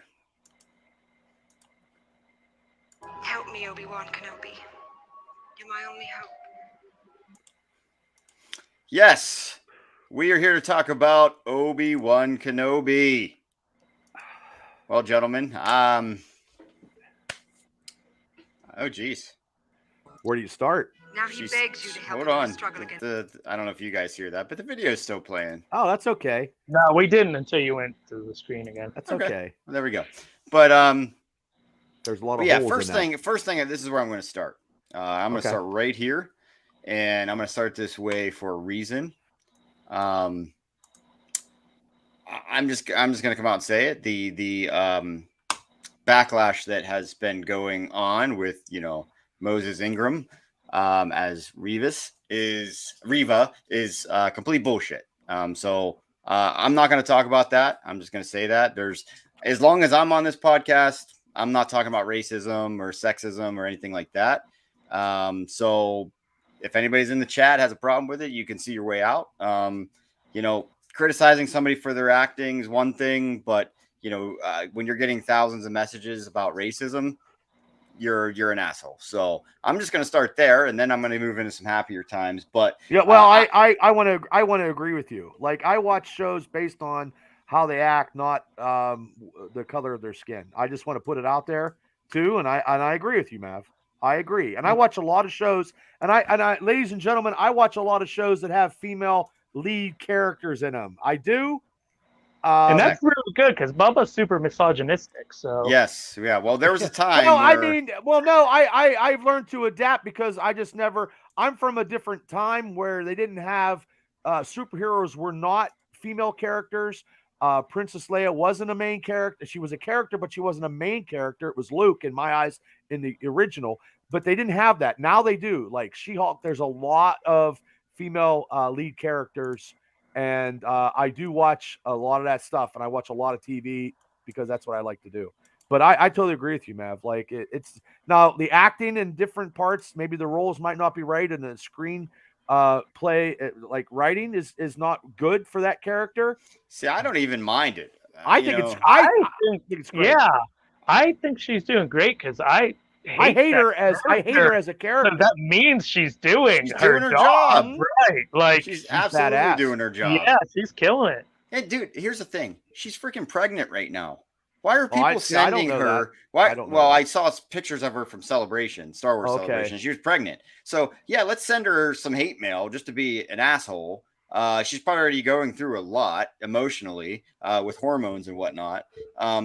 Help me, Obi-Wan Kenobi. You're my only hope. Yes. We are here to talk about Obi-Wan Kenobi. Well, gentlemen, oh, geez. Where do you start? Now he begs you to help him struggle against. I don't know if you guys hear that, but the video is still playing. Oh, that's okay. No, we didn't until you went to the screen again. That's okay. Well, there we go. But there's a lot of holes first thing. This is where I'm going to start. I'm going to start right here, and I'm going to start this way for a reason. I'm just going to come out and say it. The backlash that has been going on with Moses Ingram as Riva is complete bullshit. So I'm not going to talk about that. I'm just going to say that as long as I'm on this podcast, I'm not talking about racism or sexism or anything like that. So if anybody's in the chat has a problem with it, you can see your way out. Criticizing somebody for their acting is one thing, but when you're getting thousands of messages about racism, you're an asshole. So I'm just going to start there, and then I'm going to move into some happier times. But I want to agree with you. Like, I watch shows based on how they act, not the color of their skin. I just want to put it out there too, and I agree with you, Mav. I agree, and I watch a lot of shows, and I, ladies and gentlemen, I watch a lot of shows that have female lead characters in them. I do. And that's really good because Bubba's super misogynistic. So yes, yeah. Well, there was a time. No, I've learned to adapt because I just never. I'm from a different time where they didn't have superheroes were not female characters. Princess Leia wasn't a main character. She was a character, but she wasn't a main character. It was Luke in my eyes in the original, but they didn't have that. Now they do. Like She-Hulk, there's a lot of female lead characters. And I do watch a lot of that stuff, and I watch a lot of TV because that's what I like to do. But I totally agree with you, Mav. Like it's now the acting in different parts, maybe the roles might not be right, and the screen play like writing is not good for that character. See, I don't even mind it. I think it's great. Yeah, I think she's doing great because I hate her as a character. So that means she's doing her job. Right. Like she's absolutely badass. doing her job. Yeah, she's killing it. And dude, here's the thing. She's freaking pregnant right now. Why are people sending her? Why? I saw pictures of her from Celebration, Star Wars Celebration. She was pregnant. So yeah, let's send her some hate mail just to be an asshole. She's probably already going through a lot emotionally with hormones and whatnot.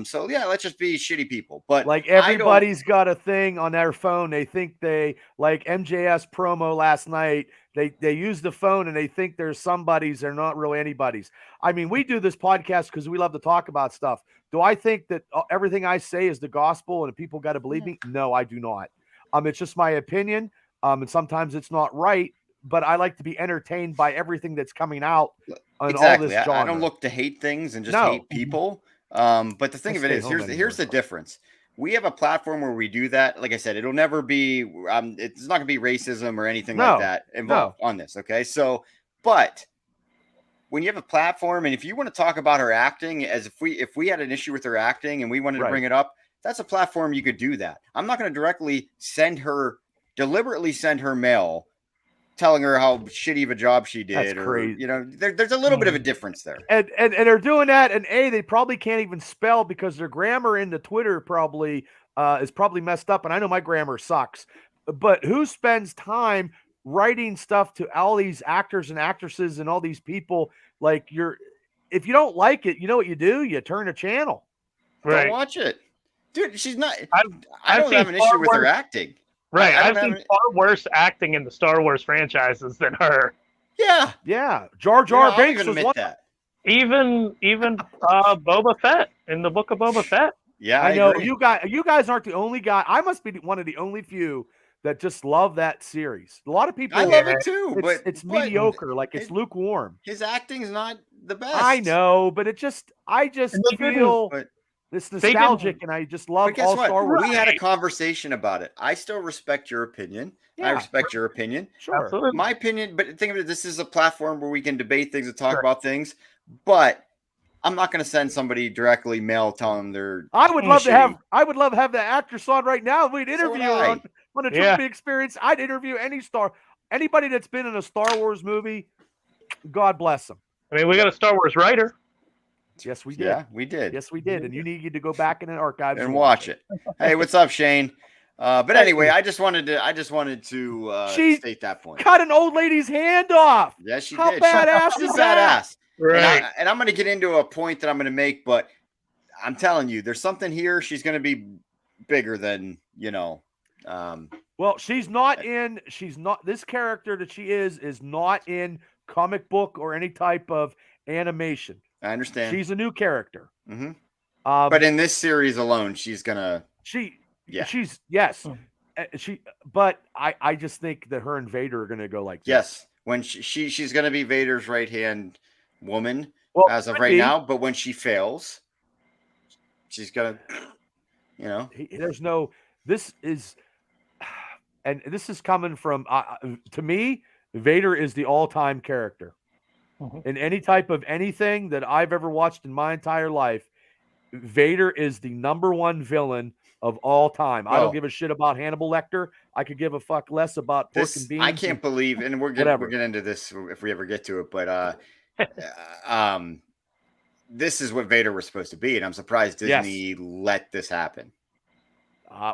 So yeah, let's just be shitty people. But like everybody's got a thing on their phone. They think they like MJS promo last night. They use the phone and they think there's somebody's. They're not really anybody's. I mean, we do this podcast because we love to talk about stuff. Do I think that everything I say is the gospel and people got to believe me? No, I do not. It's just my opinion. And sometimes it's not right. But I like to be entertained by everything that's coming out on all this genre. I don't look to hate things and just hate people. But the thing of it is, here's the difference. We have a platform where we do that. Like I said, it'll never be, it's not going to be racism or anything like that involved on this. Okay. So, but when you have a platform and if you want to talk about her acting as if we had an issue with her acting and we wanted to bring it up, that's a platform you could do that. I'm not going to deliberately send her mail telling her how shitty of a job she did. That's crazy. There's a little bit of a difference there. And they're doing that. And they probably can't even spell because their grammar into Twitter probably is probably messed up. And I know my grammar sucks. But who spends time writing stuff to all these actors and actresses and all these people? Like if you don't like it, you know what you do? You turn a channel. Right. Don't watch it. Dude, she's not. I don't have an issue with her acting. Right, I've seen far worse acting in the Star Wars franchises than her. Yeah. Jar Jar Binks was one. That. Even Boba Fett in the Book of Boba Fett. Yeah, I know you guys aren't the only guy. I must be one of the only few that just love that series. A lot of people. I love it too, but it's mediocre. Like it's lukewarm. His acting's not the best. I know, but I just feel. It's nostalgic, and I just love all Star Wars. We had a conversation about it. I still respect your opinion. Yeah, I respect your opinion. Sure. Absolutely. My opinion, but think of it, this is a platform where we can debate things and talk about things, but I'm not going to send somebody directly mail telling them they're I would love to have the actress on right now. We'd interview her on a Triple Experience. I'd interview anybody that's been in a Star Wars movie. God bless them. I mean, we got a Star Wars writer. Yes, we did. Yeah, we did. Yes, we did. And you need to go back in the archives and watch it. Hey, what's up, Shane? But anyway, I just wanted to state that point. Cut an old lady's hand off. Yes, she How did. badass is that? Badass. Right. And I'm going to get into a point that I'm going to make, but I'm telling you, there's something here. She's going to be bigger than, well, she's not this character that she is not in comic book or any type of animation. I understand. She's a new character. Mm-hmm. But in this series alone, she's gonna. She's yes. But I just think that her and Vader are gonna go like this. Yes, when she's gonna be Vader's right hand woman as of right now. But when she fails, she's gonna, there's no. This is, and this is coming from to me. Vader is the all-time character. In any type of anything that I've ever watched in my entire life, Vader is the number one villain of all time. I don't give a shit about Hannibal Lecter. I could give a fuck less about pork and beans. I can't believe, and we're getting into this if we ever get to it, but this is what Vader was supposed to be, and I'm surprised Disney let this happen.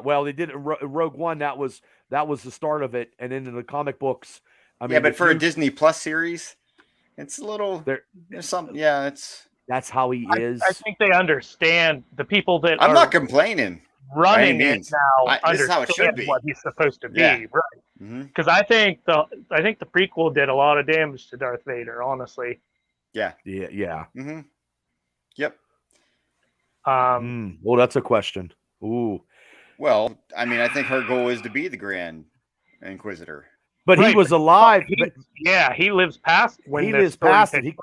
Well, they did it in Rogue One. That was the start of it, and then in the comic books. I mean, but for a Disney Plus series. It's a little. There's some. Yeah, it's. That's how he is. I think they understand the people that I'm not complaining. Running it now this is how it should be. What he's supposed to be, yeah. Right? Because I think the prequel did a lot of damage to Darth Vader. Honestly. Yeah. Yeah. Mm-hmm. Yep. Well, that's a question. Ooh. Well, I mean, I think her goal is to be the Grand Inquisitor. But he was alive. He lives past when he lives past it.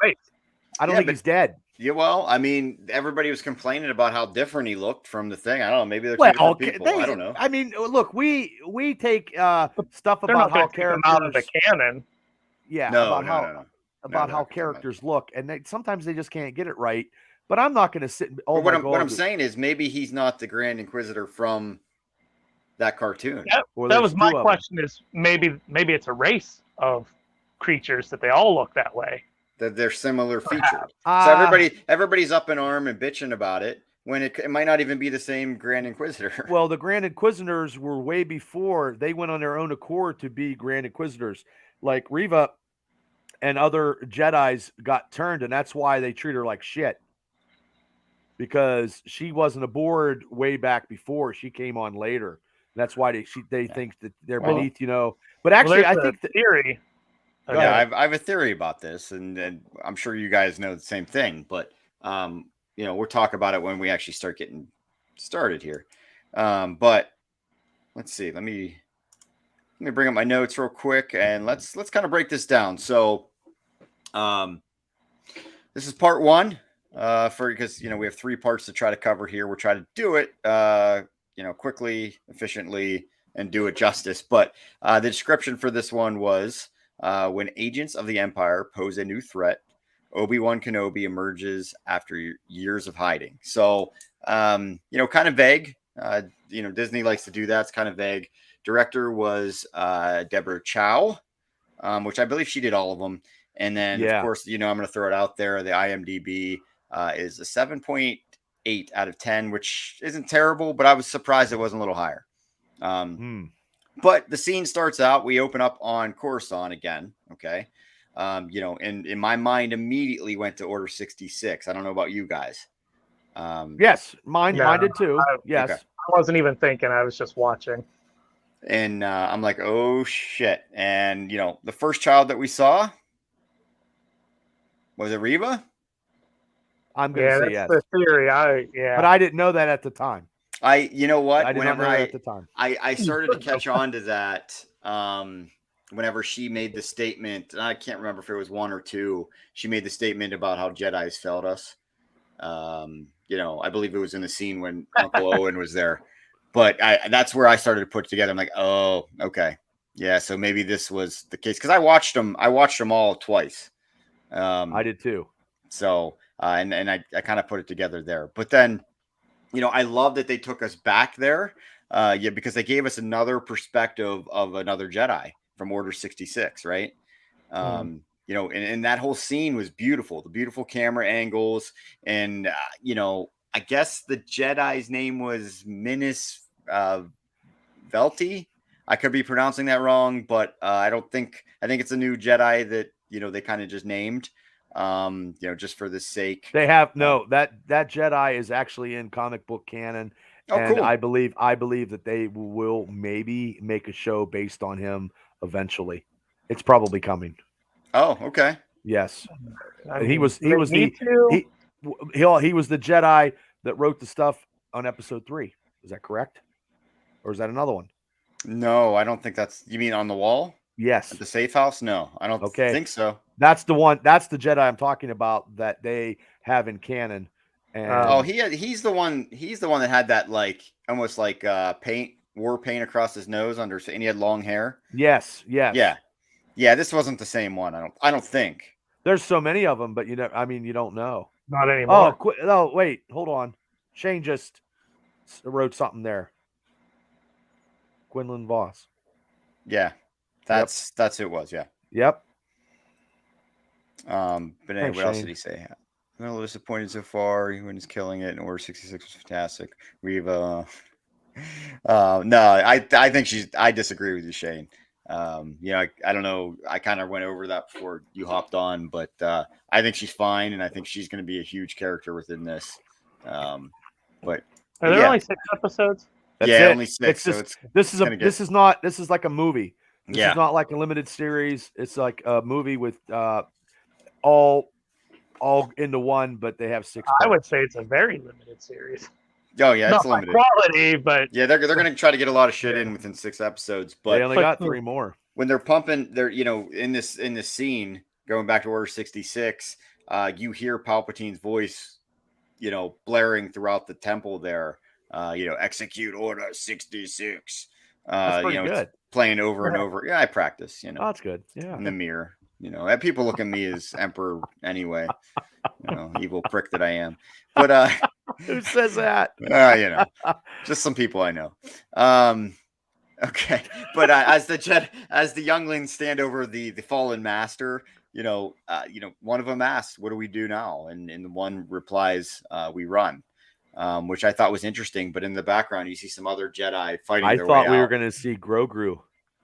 I don't think he's dead. Yeah, well, I mean, everybody was complaining about how different he looked from the thing. I don't know. Maybe they're two different people. I don't know. I mean, look, we take stuff about how characters out of the canon. Yeah, about how characters look, and sometimes they just can't get it right. But I'm not going to sit. What I'm saying is maybe he's not the Grand Inquisitor from that cartoon. That was my question. Is maybe it's a race of creatures that they all look that way. That they're similar featured. So everybody's up in arm and bitching about it when it might not even be the same Grand Inquisitor. Well, the Grand Inquisitors were way before they went on their own accord to be Grand Inquisitors. Like Reva and other Jedis got turned, and that's why they treat her like shit. Because she wasn't aboard way back before. She came on later. That's why they think that they're beneath, But actually, I think the theory. Yeah, I have a theory about this, and I'm sure you guys know the same thing. But we'll talk about it when we actually start getting started here. But let's see. Let me bring up my notes real quick, and let's kind of break this down. So, this is part one. Because we have 3 parts to try to cover here. We're trying to do it, quickly, efficiently, and do it justice. But the description for this one was when agents of the Empire pose a new threat, Obi-Wan Kenobi emerges after years of hiding. So, kind of vague. Disney likes to do that. It's kind of vague. Director was Deborah Chow, which I believe she did all of them. And then, of course, I'm going to throw it out there. The IMDb is a 7.8 out of 10, which isn't terrible, but I was surprised it wasn't a little higher. But the scene starts out, we open up on Coruscant again. Okay. In my mind immediately went to Order 66. I don't know about you guys. Yes, mine did too. Yes. Okay. I wasn't even thinking, I was just watching. And I'm like, oh shit. And the first child that we saw, was it Reva? I'm going to say yes. That's the theory. But I didn't know that at the time. You know what? I didn't know that at the time. I started to catch on to that whenever she made the statement, and I can't remember if it was 1 or 2. She made the statement about how Jedis failed us. I believe it was in the scene when Uncle Owen was there. But that's where I started to put it together. I'm like, oh, okay. Yeah, so maybe this was the case. Because I watched them all twice. I did too. So, and I kind of put it together there. But then, I love that they took us back there. Because they gave us another perspective of another Jedi from Order 66, right? And that whole scene was beautiful. The beautiful camera angles. And, I guess the Jedi's name was Minas Velti. I could be pronouncing that wrong, but I think it's a new Jedi that, they kind of just named. Just for the sake. They have that Jedi is actually in comic book canon. Oh, and cool. I believe that they will maybe make a show based on him eventually. It's probably coming. Oh, okay. Yes. He was the Jedi that wrote the stuff on episode 3. Is that correct? Or is that another one? No, I don't think you mean on the wall? Yes. At the safe house? No, I don't think so. That's the one. That's the Jedi I'm talking about that they have in canon. And he's the one that had that almost like war paint across his nose and he had long hair. Yes. Yeah. This wasn't the same one. I don't think. There's so many of them, but you don't know. Not anymore. Oh, wait, hold on. Shane just wrote something there. Quinlan Voss. Yeah, that's who it was. Yeah. Yep. But anyway, what else did he say? I'm a little disappointed so far. When he's killing it, and Order 66 was fantastic. No, I think I disagree with you, Shane. I don't know. I kind of went over that before you hopped on, but I think she's fine, and I think she's going to be a huge character within this. But are there only 6 episodes? That's it. Only 6. This is like a movie. This is not like a limited series. It's like a movie with all into one, but they have 6 parts. I would say it's a very limited series. Oh yeah, it's limited quality, but yeah, they're going to try to get a lot of shit in within 6 episodes. But they only got 3 more. When they're pumping, they're in this scene going back to Order 66. You hear Palpatine's voice, blaring throughout the temple there. Execute Order 66. That's pretty good. Playing over and over. Yeah, I practice. Oh, that's good. Yeah, in the mirror. People look at me as Emperor anyway. Evil prick that I am. But who says that? Just some people I know. Okay, but as the younglings stand over the fallen master, one of them asks, "What do we do now?" And the one replies, "We run." Which I thought was interesting. But in the background, you see some other Jedi fighting. I thought we were going to see Grogu.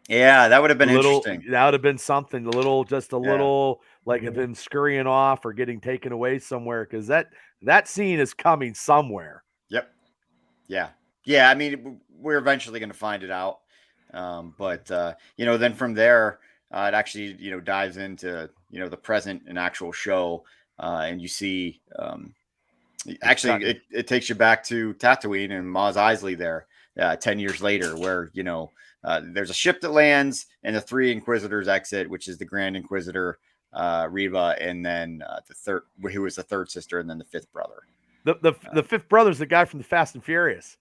Yeah, that would have been interesting. That would have been something. Just a little like of him scurrying off or getting taken away somewhere, because that scene is coming somewhere. Yep. Yeah. I mean, we're eventually going to find it out. But then from there, it actually dives into the present and actual show, and you see. Actually, it takes you back to Tatooine and Mos Eisley there 10 years later, where, there's a ship that lands and the 3 Inquisitors exit, which is the Grand Inquisitor, Reva, and then the third, who was the third sister, and then the 5th brother. The 5th brother's the guy from the Fast and Furious.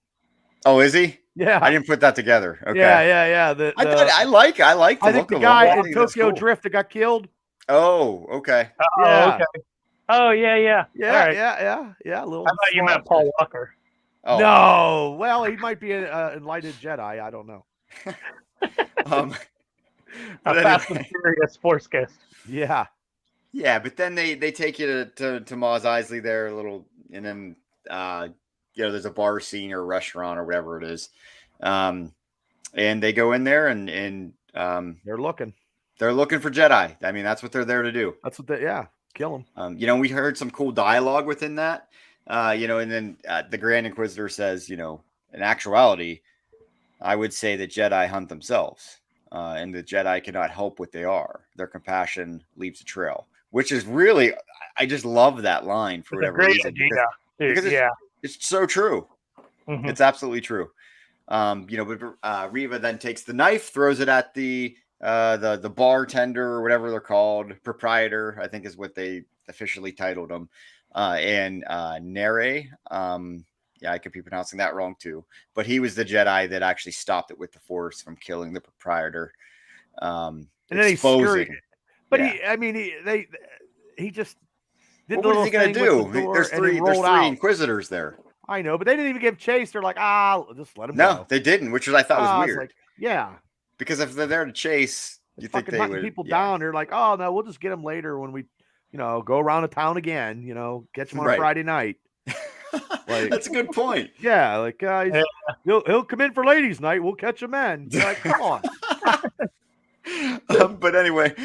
Oh, is he? Yeah. I didn't put that together. Okay. Yeah. I like the look of the guy in Tokyo Drift that got killed. Oh, okay. Okay. Oh, yeah. Yeah. A little. I thought you meant Paul Walker. Oh. No. Well, he might be an enlightened Jedi. I don't know. A Fast and Furious Force guest. Yeah. Yeah, but then they take you to Mos Eisley there a little, and then there's a bar scene or a restaurant or whatever it is, and they go in there and they're looking for Jedi. I mean, that's what they're there to do. That's what kill them. We heard some cool dialogue within that, and then the Grand Inquisitor says, in actuality, I would say that Jedi hunt themselves, and the Jedi cannot help what they are. Their compassion leaves a trail, which is really, I just love that line for whatever reason. Because it's so true. Mm-hmm. It's absolutely true. But Reva then takes the knife, throws it at the bartender or whatever they're called, proprietor, I think is what they officially titled him, and Nere. I could be pronouncing that wrong too, but he was the Jedi that actually stopped it with the Force from killing the proprietor. And then he scurried. But he just did. What is he going to do? There's 3 Inquisitors there. I know, but they didn't even give chase. They're like, just let him go. No, they didn't, which I thought was weird. Because if they're there to chase, you think they would people down. They're like, oh no, we'll just get them later when we, go around the town again. Catch them on a Friday night. That's a good point. Yeah, like he'll come in for ladies' night. We'll catch him in. You're like, come on. But anyway,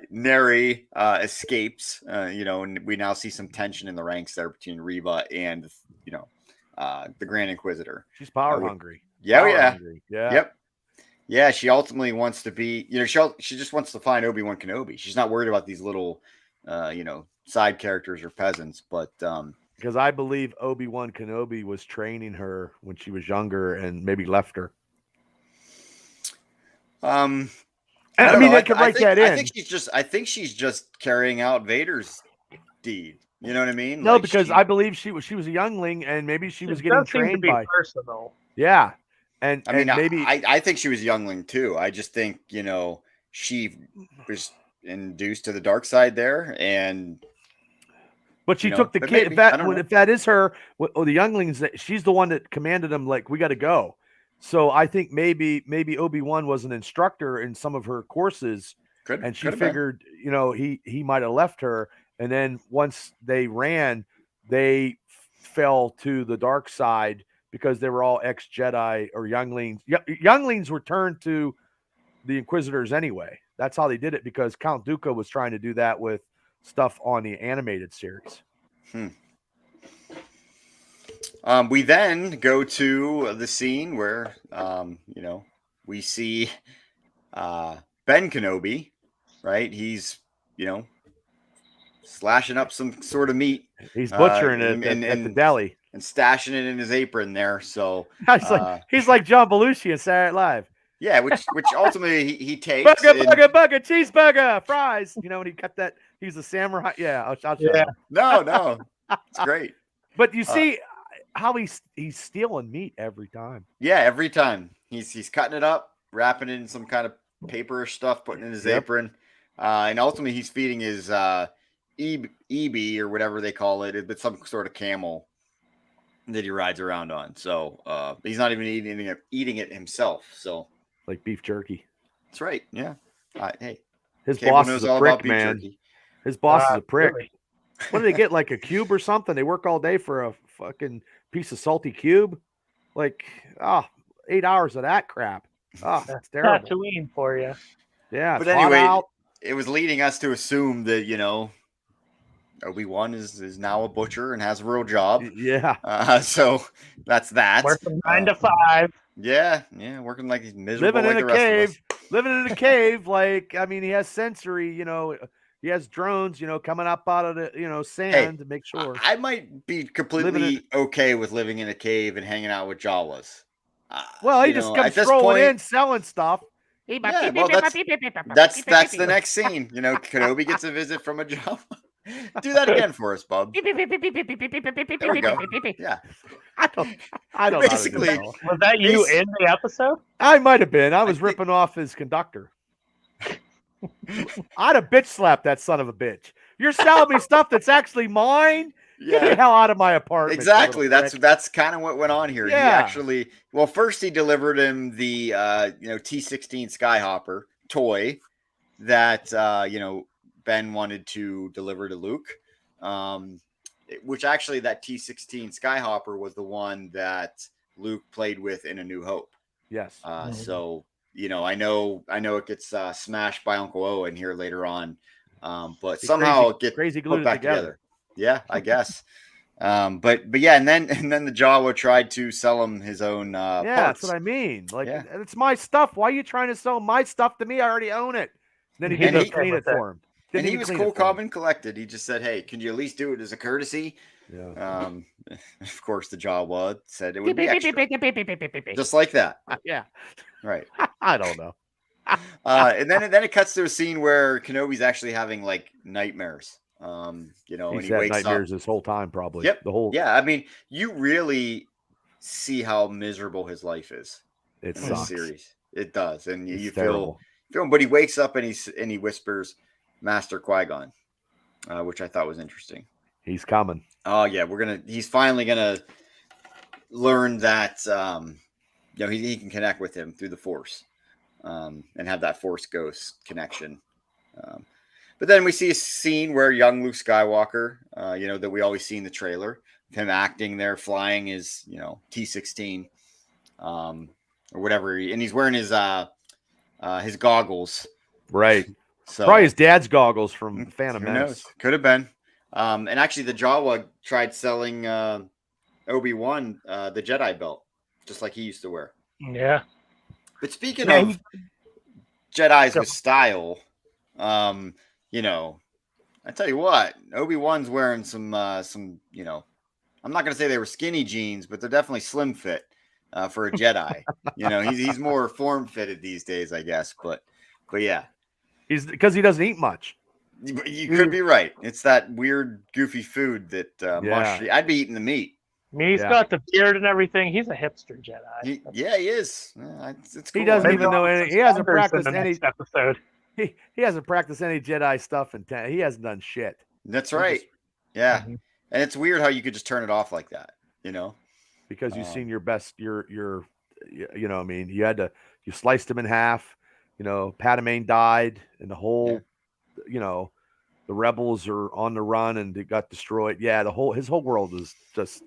Neri escapes. And we now see some tension in the ranks there between Reva and the Grand Inquisitor. She's power hungry. Hungry. Yep. Yeah, she ultimately wants to be. She just wants to find Obi-Wan Kenobi. She's not worried about these little, side characters or peasants, but because I believe Obi-Wan Kenobi was training her when she was younger and maybe left her. I could write that in. I think she's just carrying out Vader's deed. You know what I mean? No, because I believe she was a youngling and maybe she was getting trained by personal. Yeah. I think she was a youngling too. I just think, she was induced to the dark side there, but she took the kid. If that is her, the younglings, she's the one that commanded them. Like, we got to go. So I think maybe Obi-Wan was an instructor in some of her courses, and she figured, he might have left her. And then once they ran, they fell to the dark side because they were all ex-Jedi or younglings. Younglings were turned to the Inquisitors anyway. That's how they did it, because Count Dooku was trying to do that with stuff on the animated series. We then go to the scene where, we see Ben Kenobi, right? He's, slashing up some sort of meat. He's butchering it at the deli. And stashing it in his apron there. So he's like John Belushi in Saturday Night Live. Yeah, which ultimately he takes. Burger, cheeseburger, fries. When he cut that, he's a samurai. Yeah, I'll show you. No, it's great. But you see how he's stealing meat every time. Yeah, every time he's cutting it up, wrapping it in some kind of paperish stuff, putting it in his apron, and ultimately he's feeding his EB or whatever they call it, but some sort of camel that he rides around on. So he's not even eating it himself. So like beef jerky. That's right. Yeah. Hey, his boss is a prick, man. His boss is a prick. Really? What do they get? Like a cube or something? They work all day for a fucking piece of salty cube. Like 8 hours of that crap. Oh, that's terrible. Tatooine for you. Yeah. But anyway, it was leading us to assume that Obi-Wan is now a butcher and has a real job. Yeah. So that's that. Working 9 to 5. Yeah. Working like he's miserable. Living like in the a rest cave. Living in a cave. Like, I mean, he has sensory, he has drones, coming up out of the, sand to make sure. I might be completely okay with living in a cave and hanging out with Jawas. Well, he just comes strolling in, selling stuff. Yeah, well, that's the next scene. Kenobi gets a visit from a Jawa. Do that again for us, bub. There we go. Yeah. I don't basically know. Was that you in the episode? I might have been. I was ripping off his conductor. I'd have bitch slapped that son of a bitch. You're selling me stuff that's actually mine? Yeah. Get the hell out of my apartment. Exactly. That's kind of what went on here. Yeah. He actually, first he delivered him the T-16 Skyhopper toy that Ben wanted to deliver to Luke, which actually that T-16 Skyhopper was the one that Luke played with in A New Hope. Yes. So I know it gets smashed by Uncle Owen here later on, but somehow it gets put back together. Yeah, I guess. But yeah, and then the Jawa tried to sell him his own parts. That's what I mean. Like, it's my stuff. Why are you trying to sell my stuff to me? I already own it. And then he didn't clean it for him. And he was cool, calm, and collected. He just said, "Hey, can you at least do it as a courtesy?" Yeah. Of course, the Jawa said it would be extra. Just like that. Yeah. Right. I don't know. And then it cuts to a scene where Kenobi's actually having like nightmares. And he wakes nightmares up this whole time, probably. Yep. The whole. Yeah. I mean, you really see how miserable his life is. It in sucks. This series. It does, and you feel. But he wakes up and he whispers, "Master Qui-Gon," which I thought was interesting. He's coming. Oh yeah, he's finally gonna learn that he can connect with him through the Force, and have that Force Ghost connection. But then we see a scene where young Luke Skywalker, that we always see in the trailer, him acting there, flying his T-16, or whatever, and he's wearing his goggles, right? So probably his dad's goggles from Phantom Menace. Could have been. And actually, the Jawa tried selling Obi-Wan the Jedi belt, just like he used to wear. Yeah. But speaking of Jedis with style, I tell you what, Obi-Wan's wearing some. I'm not gonna say they were skinny jeans, but they're definitely slim fit for a Jedi. He's more form fitted these days, I guess. But yeah, he's because he doesn't eat much. You could be right. It's that weird, goofy food that I'd be eating the meat. I mean, he's got the beard and everything. He's a hipster Jedi. He is. It's cool. He doesn't even know any. He hasn't practiced any episode. He hasn't practiced any Jedi stuff in 10. He hasn't done shit. That's right. Yeah, and it's weird how you could just turn it off like that. Because you've seen your best. Your I mean, you sliced him in half. Padmé died, and the whole. The rebels are on the run and they got destroyed. Yeah, his whole world is just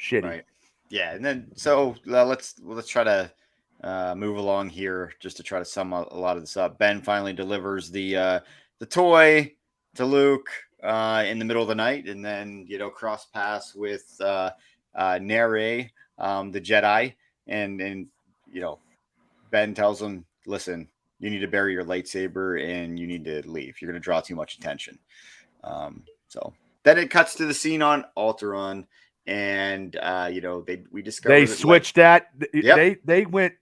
shitty. Right. Yeah, and then so let's try to move along here just to try to sum a lot of this up. Ben finally delivers the toy to Luke in the middle of the night, and then cross paths with Nere, the Jedi, and Ben tells him, "Listen, you need to bury your lightsaber, and you need to leave. You're going to draw too much attention." So then it cuts to the scene on Alteron. And we discovered they switched that. Yep. They went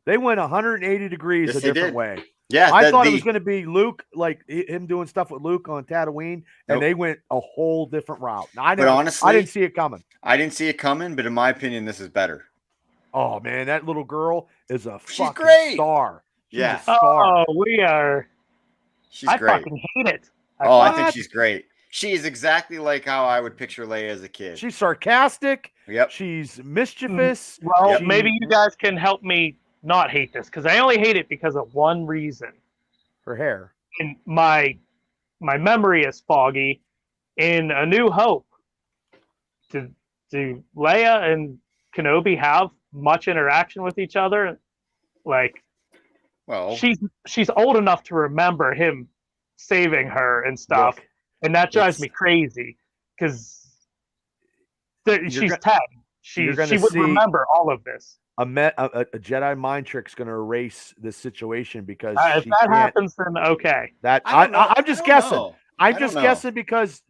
180 degrees a different way. Yeah, I thought it was going to be Luke, like him doing stuff with Luke on Tatooine, and they went a whole different route. I didn't see it coming. I didn't see it coming, but in my opinion, this is better. Oh man, that little girl is She's fucking great. Star. She's yeah, a star. Oh, we are. She's great. I fucking hate it. I think she's great. She is exactly like how I would picture Leia as a kid. She's sarcastic. Yep. She's mischievous. Well, maybe you guys can help me not hate this, because I only hate it because of one reason. Her hair. And my memory is foggy. In A New Hope, do Leia and Kenobi have much interaction with each other? Like, well, she's old enough to remember him saving her and stuff. Look, and that drives me crazy because she's 10. She would remember all of this. A Jedi mind trick's going to erase this situation because if that happens, then okay. I'm just guessing. I'm just guessing because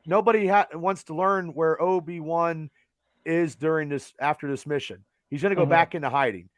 nobody wants to learn where Obi-Wan is after this mission. He's going to go back into hiding.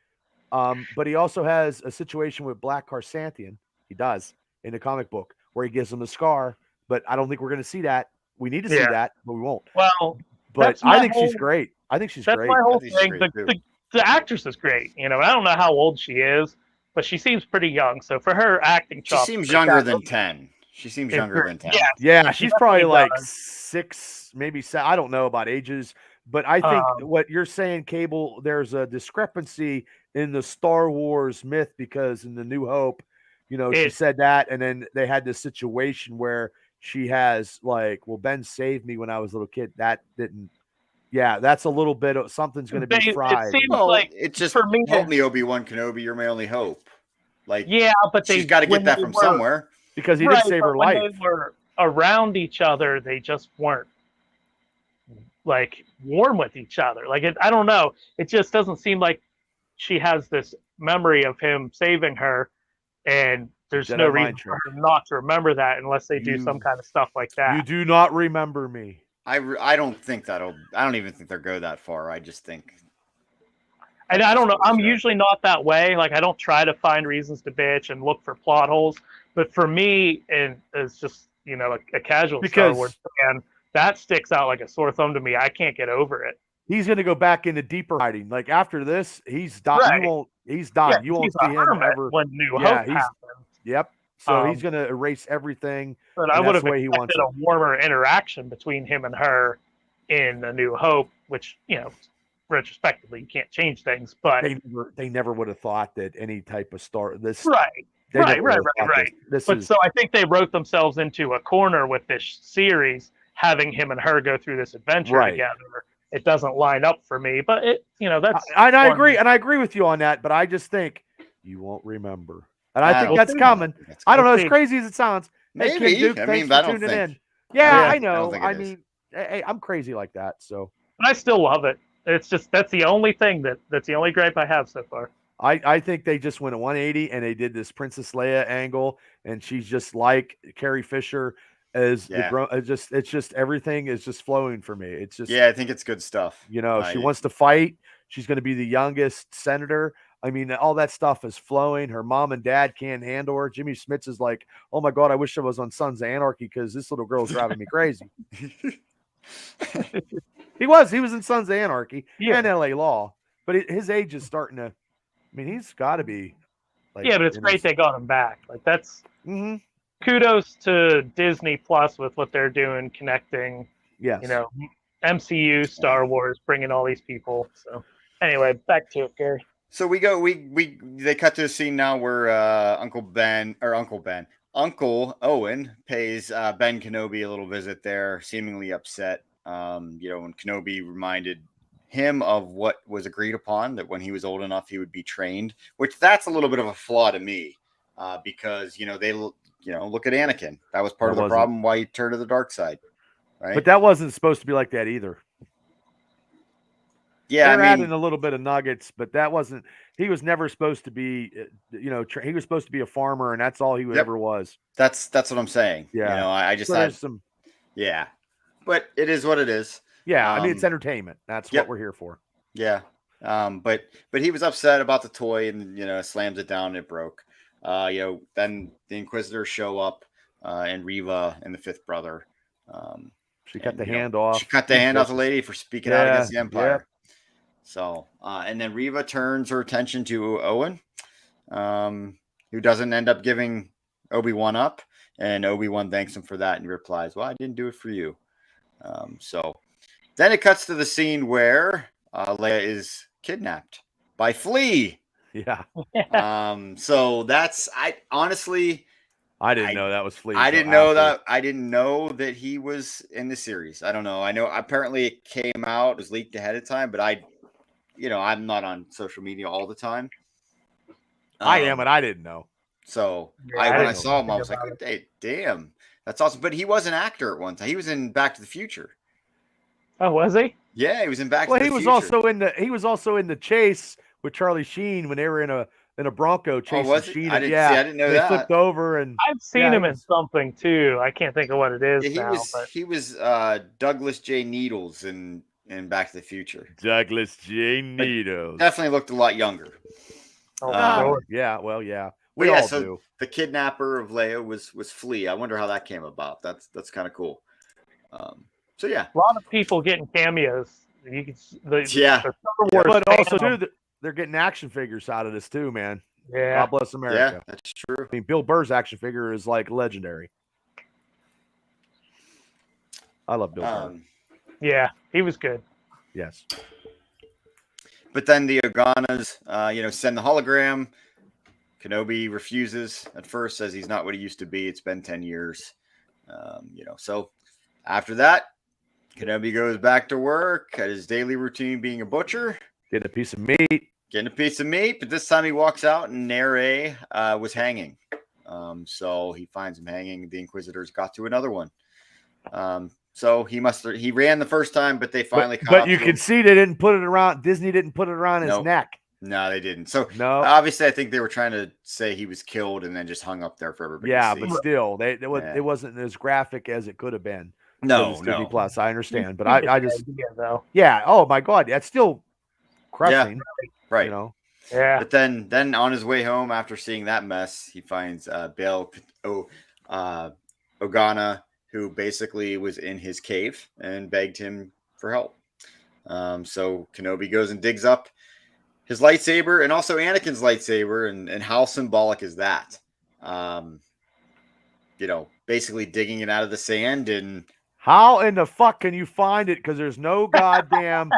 But he also has a situation with Black Carsantian. He does in the comic book where he gives him a scar. But I don't think we're going to see that. We need to see that, but we won't. Well, but I think she's great. I think she's great. That's my whole thing. The actress is great. I don't know how old she is, but she seems pretty young. So for her acting chops, she seems younger than 10. She seems younger than 10. Yeah, she's probably like 6, maybe 7. I don't know about ages, but I think what you're saying, Cable, there's a discrepancy in the Star Wars myth because in the New Hope, she said that, and then they had this situation where she has Ben saved me when I was a little kid. That didn't. Yeah, that's a little bit of something's going to be fried. It seems like it's just for me, help me, Obi-Wan Kenobi. You're my only hope. Like, but she's got to get that from somewhere because he did save her life. When they were around each other, they just weren't like warm with each other. Like I don't know. It just doesn't seem like she has this memory of him saving her, and there's no reason for her not to remember that unless they do some kind of stuff like that. You do not remember me. I don't think I don't even think they'll go that far. I just think. And I don't know. I'm usually not that way. Like I don't try to find reasons to bitch and look for plot holes. But for me, and it's just a casual Star Wars fan, that sticks out like a sore thumb to me. I can't get over it. He's going to go back into deeper hiding. Like after this, he's done. Right. He's done. You won't see him ever. When New Hope happens. Yep. So he's going to erase everything. But I would have expected a warmer interaction between him and her in A New Hope, which, retrospectively, you can't change things. But they never would have thought that any type of Star this. Right. So I think they wrote themselves into a corner with this series, having him and her go through this adventure together. It doesn't line up for me, but that's. I agree, and I agree with you on that. But I just think you won't remember. And I think that's coming. I don't know, as crazy as it sounds. Maybe. Hey, Kim Duke, thanks for tuning in. Yeah, I know. I mean, I'm crazy like that. So, but I still love it. It's just that's the only thing that's the only gripe I have so far. I think they just went a 180 and they did this Princess Leia angle, and she's just like Carrie Fisher as the grown. It's just everything is just flowing for me. It's just I think it's good stuff. She wants to fight. She's going to be the youngest senator. I mean, all that stuff is flowing. Her mom and dad can't handle her. Jimmy Smits is like, oh my God, I wish I was on Sons of Anarchy because this little girl's driving me crazy. He was in Sons of Anarchy and LA Law, but his age is starting to, he's got to be. But it's great they got him back. Like that's kudos to Disney Plus with what they're doing, connecting, MCU, Star Wars, bringing all these people. So anyway, back to it, Gary. So they cut to a scene now where Uncle Owen pays Ben Kenobi a little visit there, seemingly upset. When Kenobi reminded him of what was agreed upon, that when he was old enough, he would be trained, which that's a little bit of a flaw to me, because, they, look at Anakin. That was part of the problem why he turned to the dark side. Right. But that wasn't supposed to be like that either. Yeah. They're adding a little bit of nuggets, but that wasn't, he was never supposed to be, he was supposed to be a farmer, and that's all he ever was. That's what I'm saying. Yeah. I just had some, yeah, but it is what it is. Yeah. I mean, it's entertainment. That's what we're here for. Yeah. But he was upset about the toy and, slams it down and it broke. Then the Inquisitors show up, and Reva and the fifth brother. She cut the hand off. She cut the hand off the lady for speaking out against the Empire. So, and then Reva turns her attention to Owen, who doesn't end up giving Obi-Wan up. And Obi-Wan thanks him for that and replies, "Well, I didn't do it for you." So then it cuts to the scene where Leia is kidnapped by Flea. Yeah. So that's, I didn't know that was Flea. I didn't know that. I didn't know that he was in the series. I don't know. I know apparently it came out, it was leaked ahead of time, but I'm not on social media all the time. I am, but I didn't know. So when I saw him, I was like, "Hey, damn, that's awesome!" But he was an actor at one time. He was in Back to the Future. Oh, was he? Yeah, he was in Back to the Future. He was also in the chase with Charlie Sheen when they were in a Bronco chasing Sheen. I didn't know that. They flipped over, and I've seen him in something too. I can't think of what it is now. He was Douglas J. Needles in Back to the Future. Douglas J. Needles definitely looked a lot younger. Yeah, well, yeah. Do. The kidnapper of Leia was Flea. I wonder how that came about. That's kind of cool. So yeah, a lot of people getting cameos. You can, but also too, they're getting action figures out of this too, man. Yeah, God bless America. Yeah, that's true. I mean, Bill Burr's action figure is like legendary. I love Bill Burr. Yeah, he was good. Yes. But then the Organas, send the hologram. Kenobi refuses at first, says he's not what he used to be. It's been 10 years. So after that, Kenobi goes back to work at his daily routine, being a butcher. Getting a piece of meat. But this time he walks out and Nere was hanging. So he finds him hanging. The Inquisitors got to another one. So he ran the first time, but they finally caught up. But you can see they didn't put it around. Disney didn't put it around his neck. No, they didn't. So obviously, I think they were trying to say he was killed and then just hung up there for everybody. Yeah, but still, it wasn't as graphic as it could have been. No. Plus, I understand, but I just Oh my God, that's still crushing. Yeah, right. Yeah. But then on his way home, after seeing that mess, he finds Bail Organa, who basically was in his cave and begged him for help. So Kenobi goes and digs up his lightsaber and also Anakin's lightsaber, and how symbolic is that? Basically digging it out of the sand. And how in the fuck can you find it? Because there's no goddamn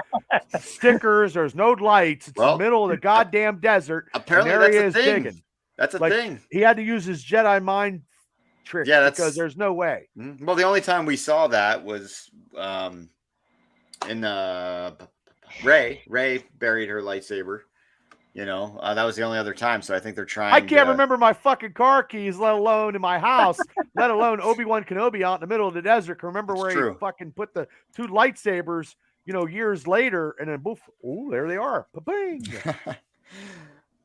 stickers, there's no lights. It's the middle of the goddamn desert. Apparently, that's a thing. Digging. That's a thing. He had to use his Jedi mind trick. Because there's no way. Well, the only time we saw that was in Rey buried her lightsaber. That was the only other time. So I think they're trying. I can't remember my fucking car keys, let alone in my house, let alone Obi-Wan Kenobi out in the middle of the desert. Remember where he fucking put the two lightsabers, years later, and then boof, oh, there they are. Ba-bing.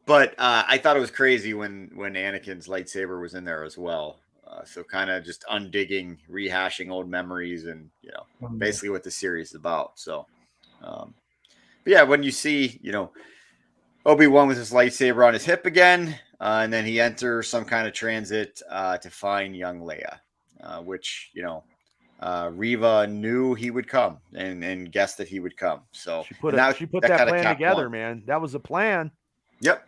But I thought it was crazy when Anakin's lightsaber was in there as well. So kind of just undigging, rehashing old memories, and basically what the series is about. So, but yeah, when you see Obi-Wan with his lightsaber on his hip again, and then he enters some kind of transit to find young Leia, which Reva knew he would come and guessed that he would come. So she put that plan together, man. That was a plan. Yep.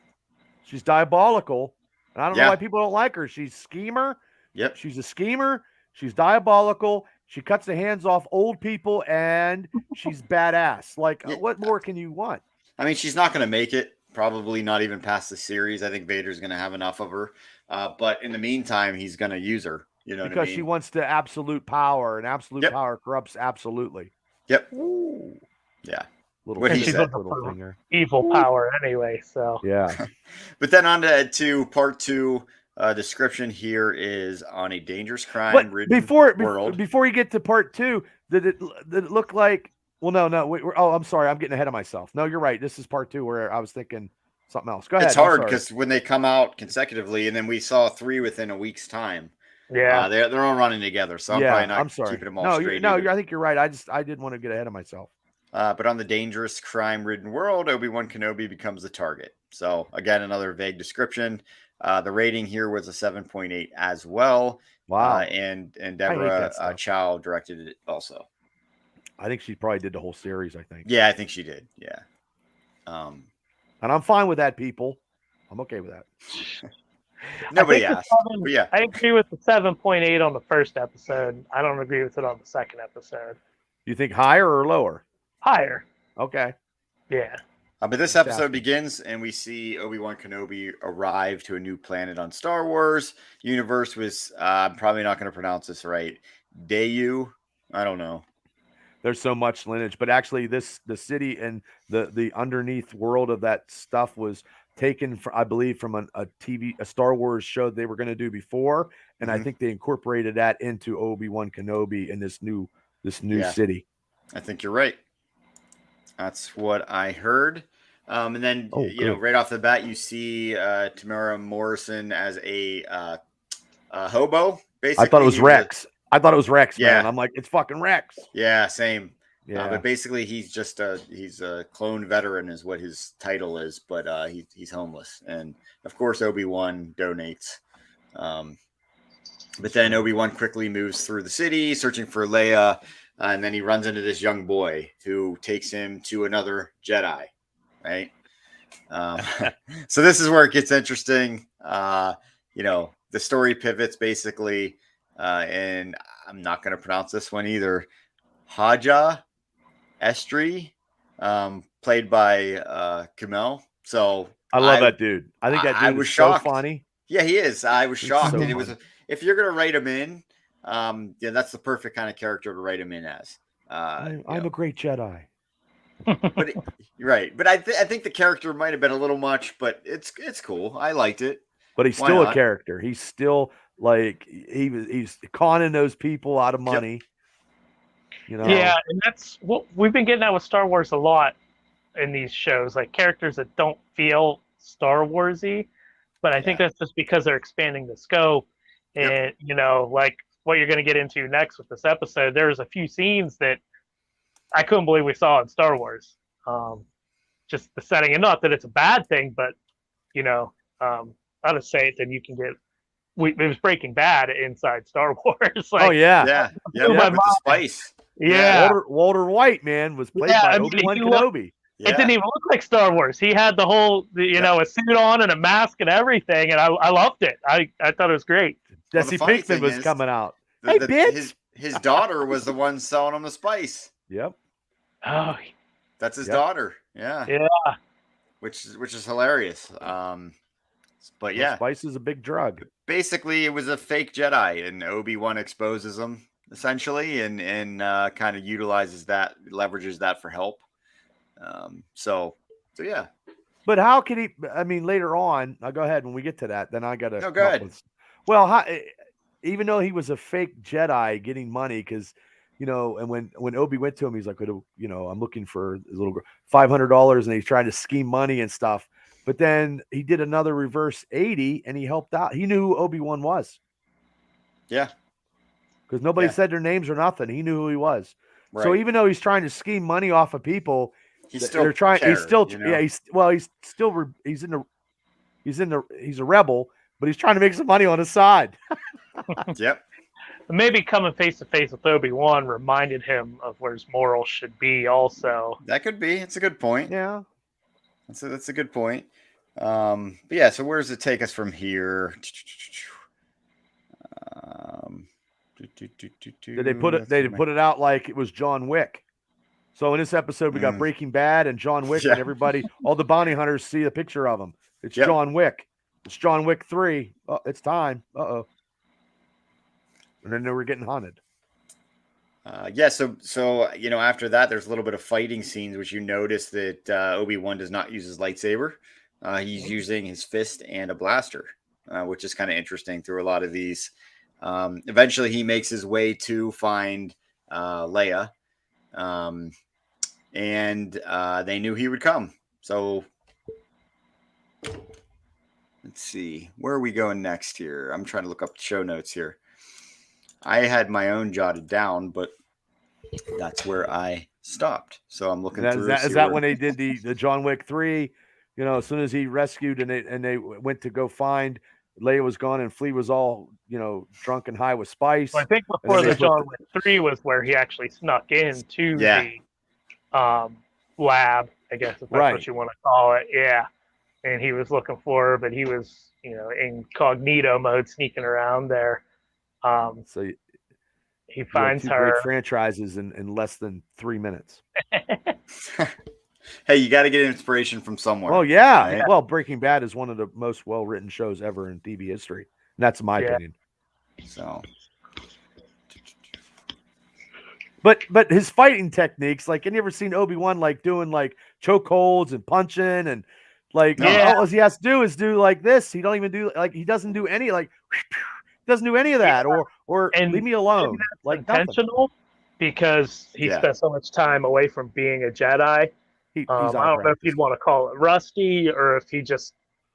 She's diabolical. And I don't know why people don't like her. She's a schemer. Yep. She's a schemer. She's diabolical. She cuts the hands off old people, and she's badass. Like, what more can you want? I mean, she's not going to make it. Probably not even past the series. I think Vader's going to have enough of her. But in the meantime, he's going to use her. Because she wants the absolute power, and absolute power corrupts absolutely. Yep. Ooh. Yeah. Little What he she's said. looking for finger. evil power anyway. So Yeah. But then on to part 2. Description here is on a dangerous crime-ridden world. Before you get to part 2, did it look like? Well, no. Wait, I'm sorry. I'm getting ahead of myself. No, you're right. This is part 2 where I was thinking something else. Go ahead. It's hard because when they come out consecutively, and then we saw 3 within a week's time. Yeah, they're all running together. So I'm probably not keeping them all straight. I think you're right. I didn't want to get ahead of myself. But on the dangerous crime-ridden world, Obi-Wan Kenobi becomes the target. So again, another vague description. The rating here was a 7.8 as well. Wow. And Deborah Chow directed it also. I think she probably did the whole series, I think. Yeah, I think she did. Yeah. And I'm fine with that, people. I'm okay with that. Nobody asked. But yeah. I agree with the 7.8 on the first episode. I don't agree with it on the second episode. You think higher or lower? Higher. Okay. Yeah. But this episode begins, and we see Obi-Wan Kenobi arrive to a new planet on Star Wars universe. Was I'm probably not going to pronounce this right. Dayu. I don't know. There's so much lineage, but actually, the city and the underneath world of that stuff was taken, I believe, from a Star Wars show they were going to do before, and I think they incorporated that into Obi-Wan Kenobi in this new city. I think you're right. That's what I heard. And then right off the bat, you see Tamara Morrison as a hobo. Basically, I thought it was Rex. Yeah. Man. I'm like, it's fucking Rex. Yeah, same. Yeah. But basically, he's a clone veteran is what his title is. But he's homeless, and of course, Obi-Wan donates. But then Obi-Wan quickly moves through the city, searching for Leia, and then he runs into this young boy who takes him to another Jedi. Right. So this is where it gets interesting. The story pivots basically. And I'm not going to pronounce this one either. Haja Estri, played by Kamel. So I love that dude. I think that dude was shocked. So funny. Yeah, he is. I was shocked. And it was if you're going to write him in, that's the perfect kind of character to write him in as. I'm a great Jedi. But you're right. But I think the character might have been a little much, but it's cool. I liked it. But he's still a character. He's still like he's conning those people out of money. Yep. Yeah, and that's what we've been getting at with Star Wars a lot in these shows, like characters that don't feel Star Warsy. But I think that's just because they're expanding the scope. And like what you're going to get into next with this episode, there's a few scenes that I couldn't believe we saw in Star Wars. Just the setting, and not that it's a bad thing, but I'll just say it, then you can get. It was Breaking Bad inside Star Wars. With the spice. Yeah, Walter White, man, was played by Obi-Wan Kenobi. It didn't even look like Star Wars. He had the whole, a suit on and a mask and everything, and I loved it. I thought it was great. Jesse Pinkman was coming out. Hey, bitch! His daughter was the one selling him the spice. Yep. Oh, that's his daughter. Yeah. Yeah. Which is hilarious. But yeah, spice is a big drug. Basically, it was a fake Jedi, and Obi-Wan exposes him essentially, and kind of leverages that for help. So yeah. But how could he? I mean, later on, I'll go ahead when we get to that. Then I got to. No, go ahead. Well, even though he was a fake Jedi getting money, because and when Obi went to him, he's like, I'm looking for his little $500, and he's trying to scheme money and stuff. But then he did another reverse 80, and he helped out. He knew who Obi-Wan was. Yeah. Because nobody said their names or nothing. He knew who he was. Right. So even though he's trying to scheme money off of people, he's a rebel, but he's trying to make some money on his side. Yep. Maybe coming face to face with Obi-Wan reminded him of where his morals should be also. That could be. It's a good point. Yeah. That's a good point. But yeah, so where does it take us from here? Did they put it out like it was John Wick? So in this episode, we got Breaking Bad and John Wick, and everybody, all the bounty hunters see a picture of him. It's John Wick. It's John Wick 3. Oh, it's time. And then they were getting hunted. So after that, there's a little bit of fighting scenes, which you notice that Obi-Wan does not use his lightsaber. He's using his fist and a blaster, which is kind of interesting through a lot of these. Eventually, he makes his way to find Leia, and they knew he would come. So let's see, where are we going next here? I'm trying to look up the show notes here. I had my own jotted down, but that's where I stopped. So I'm looking through. Is that when they did the John Wick 3? As soon as he rescued and they went to go find, Leia was gone and Flea was all, drunk and high with spice. Well, I think before the John Wick 3 was where he actually snuck into the lab, I guess if that's what you want to call it. Yeah. And he was looking for her, but he was, incognito mode sneaking around there. So he finds her. Great franchises in less than 3 minutes. Hey, you got to get inspiration from somewhere. Oh yeah. Right? Well, Breaking Bad is one of the most well-written shows ever in TV history. And that's my opinion. So, but his fighting techniques, like, you never seen Obi-Wan doing chokeholds and punching and all he has to do is do like this. He don't even do he doesn't do any doesn't do any of that or leave me alone. Intentional nothing. Because he spent so much time away from being a Jedi. I don't know if you'd want to call it rusty or if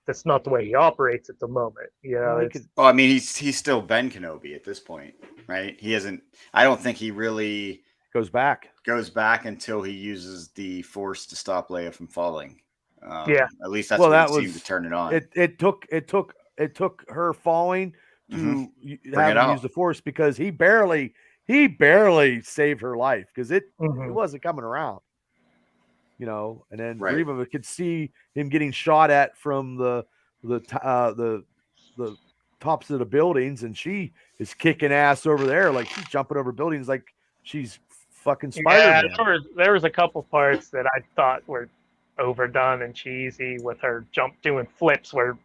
that's not the way he operates at the moment. He's still Ben Kenobi at this point, right? He hasn't. I don't think he really goes back until he uses the Force to stop Leia from falling. At least that's seemed to turn it on. It took her falling to have him use the Force because he barely saved her life because it wasn't coming around. And then Reva could see him getting shot at from the tops of the buildings, and she is kicking ass over there, like she's jumping over buildings like she's fucking Spider-Man. Yeah, there was a couple parts that I thought were overdone and cheesy with her doing flips where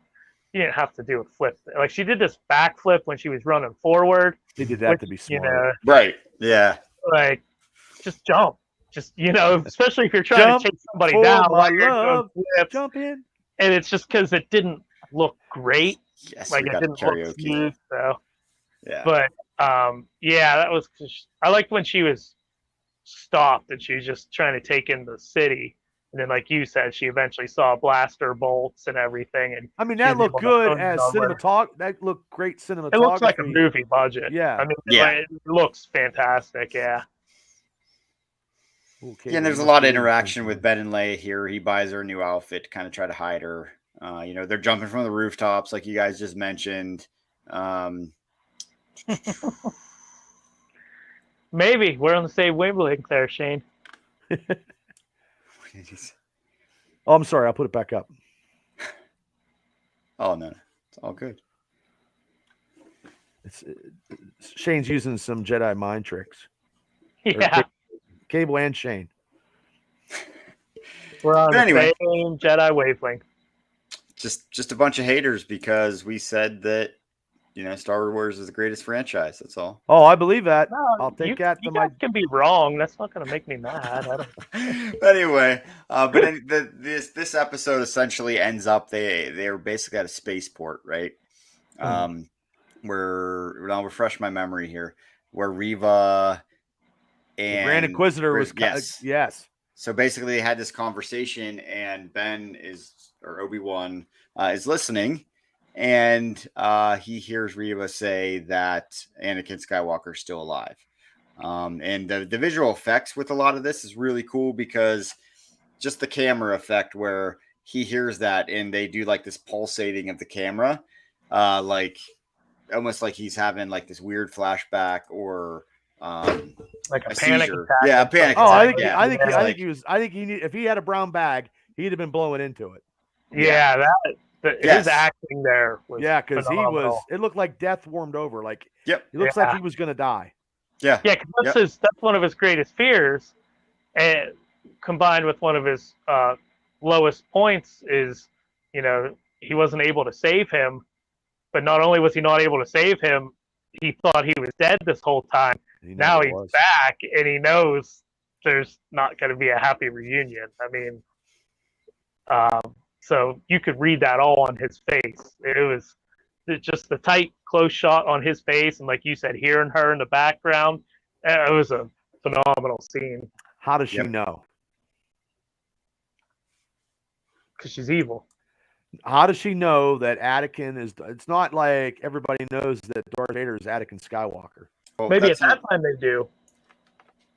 you didn't have to do a flip. Like she did this backflip when she was running forward. They did that to be smart. Right. Yeah. Like just jump. Just, especially if you're trying to chase somebody down, jump in. And it's just because it didn't look great. Yes, it didn't look smooth. So, yeah. But, that was, I liked when she was stopped and she was just trying to take in the city. And then, like you said, she eventually saw blaster bolts and everything. And that looked good as cinematography. That looked great cinematography. It looks like a movie budget. Yeah. It looks fantastic. Yeah. Okay, and there's a lot of interaction with Ben and Leia here. He buys her a new outfit to kind of try to hide her. They're jumping from the rooftops, like you guys just mentioned. Maybe we're on the same wavelength there, Shane. Oh, I'm sorry. I'll put it back up. Oh no, it's all good. Shane's using some Jedi mind tricks. Yeah. Cable and Shane. We're on the same Jedi wavelength. Just a bunch of haters because we said that Star Wars is the greatest franchise. That's all. Oh, I believe that. No, I'll take that. You guys can be wrong. That's not going to make me mad. Anyway, this episode essentially ends up they're basically at a spaceport, right? Where I'll refresh my memory here, where Reva and the Grand Inquisitor was yes. So basically, they had this conversation, and Obi-Wan is listening, and he hears Reva say that Anakin Skywalker is still alive. And the visual effects with a lot of this is really cool because just the camera effect where he hears that, and they do like this pulsating of the camera, almost like he's having like this weird flashback or. Like a panic seizure. attack. Yeah, a panic attack. I think if he had a brown bag, he'd have been blowing into it. Yeah, his acting there was because it looked like death warmed over. Like it looks like he was gonna die. Yeah, because that's one of his greatest fears, and combined with one of his lowest points is, he wasn't able to save him. But not only was he not able to save him, he thought he was dead this whole time. now he's back, and he knows there's not going to be a happy reunion. I mean, so you could read that all on his face. It was just the tight, close shot on his face, and like you said, hearing her in the background. It was a phenomenal scene. How does she know? Because she's evil. How does she know that Anakin is? It's not like everybody knows that Darth Vader is Anakin Skywalker. Well, maybe at that time they do.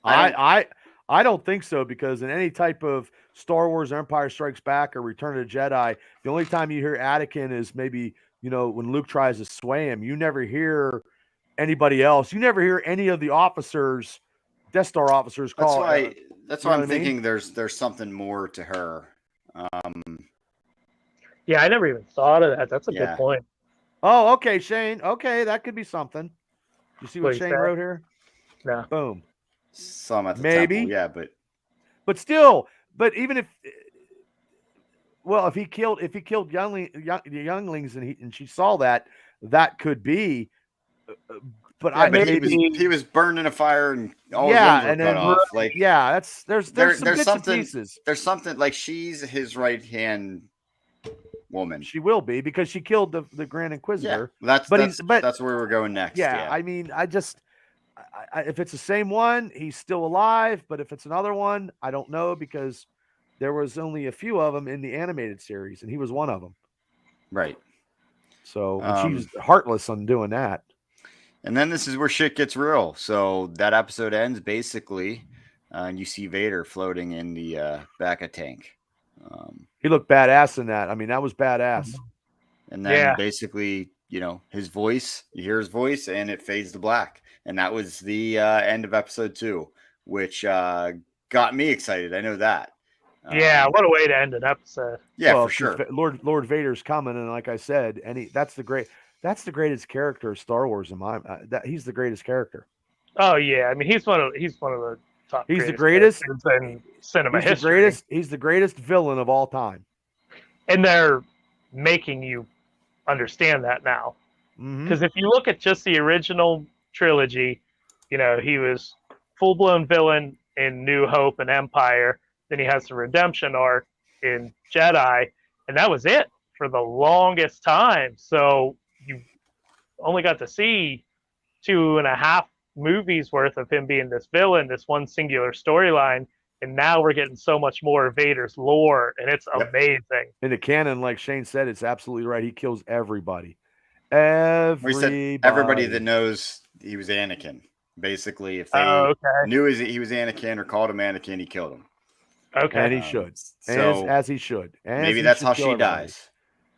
I don't think so, because in any type of Star Wars, Empire Strikes Back, or Return of the Jedi, the only time you hear Anakin is maybe, when Luke tries to sway him. You never hear anybody else. You never hear any of the officers, Death Star officers, call. That's why I'm thinking there's something more to her. Yeah, I never even thought of that. That's a good point. Oh, okay, Shane. Okay, that could be something. You see what Shane wrote here? Yeah. Boom. Some at the temple, yeah, but still, even if, if he killed younglings and she saw that could be. But he was burned in a fire and all his limbs were cut off. Like, there's something. There's something like she's his right hand woman. She will be, because she killed the Grand Inquisitor. Yeah, that's where we're going next. Yeah, I mean, if it's the same one, he's still alive. But if it's another one, I don't know, because there was only a few of them in the animated series, and he was one of them. Right. So she's heartless on doing that. And then this is where shit gets real. So that episode ends basically, and you see Vader floating in the Bacta tank. He looked badass in that. I mean, that was badass. And then basically, his voice, you hear his voice, and it fades to black. And that was the end of episode 2, which got me excited. I know that. Yeah, what a way to end an episode. Yeah, for sure. Lord Vader's coming, and like I said, that's the greatest character of Star Wars in my he's the greatest character. Oh yeah, I mean he's one of the top. He's the greatest in cinema history. He's the greatest villain of all time. And they're making you understand that now, because if you look at just the original trilogy, he was full-blown villain in New Hope and Empire. Then he has the redemption arc in Jedi, and that was it for the longest time. So you only got to see 2.5 movies worth of him being this villain, this one singular storyline, and now we're getting so much more of Vader's lore, and it's amazing. In the canon, like Shane said, it's absolutely right. He kills everybody. Everybody that knows he was Anakin. Basically, if they knew he was Anakin or called him Anakin, he killed him. Okay, and he should. As he should. Maybe that's how she dies.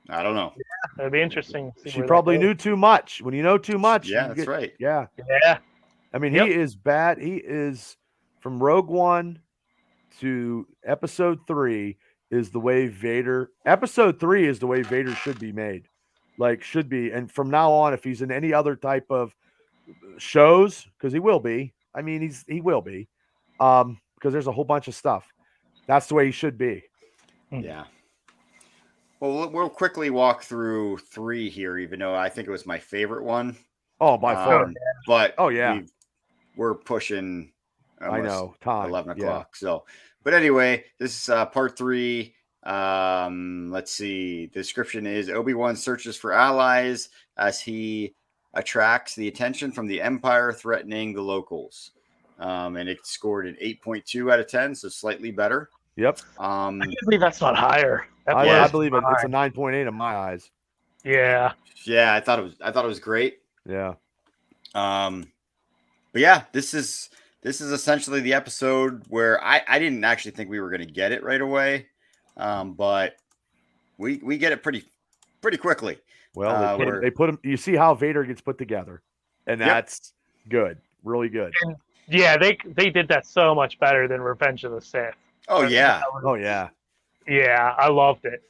I don't know. Yeah, that'd be interesting. She probably knew too much. When you know too much, that's right. Yeah. I mean, he is bad. He is, from Rogue One to Episode 3 is the way Vader. Episode 3 is the way Vader should be made, should be. And from now on, if he's in any other type of shows, because he will be. I mean, he will be, because there's a whole bunch of stuff. That's the way he should be. Yeah. Well, we'll quickly walk through 3 here, even though I think it was my favorite one. Oh, by far. But we're pushing. I know time 11 o'clock. Yeah. So, but anyway, this is part 3. Let's see. The description is Obi-Wan searches for allies as he attracts the attention from the Empire, threatening the locals. And it scored an 8.2 out of 10, so slightly better. Yep. I believe that's not higher. I believe it's a 9.8 in my eyes. Yeah. Yeah, I thought it was great. Yeah. But yeah, this is essentially the episode where I didn't actually think we were going to get it right away. But we get it pretty quickly. Well, they put him. You see how Vader gets put together, and that's good, really good. And yeah, they did that so much better than Revenge of the Sith. Oh yeah. Yeah, I loved it.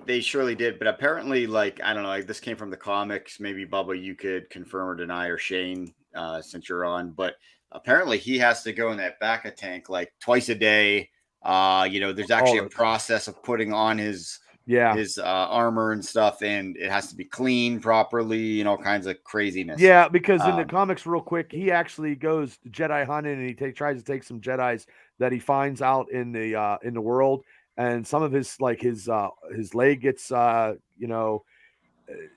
They surely did, but apparently, I don't know, this came from the comics. Maybe Bubba, you could confirm or deny, or Shane, since you're on. But apparently, he has to go in that Bacta tank twice a day. There's actually a process of putting on his his armor and stuff, and it has to be clean properly and all kinds of craziness. Yeah, because in the comics, real quick, he actually goes Jedi hunting and he tries to take some Jedis that he finds out in the world, and some of his leg gets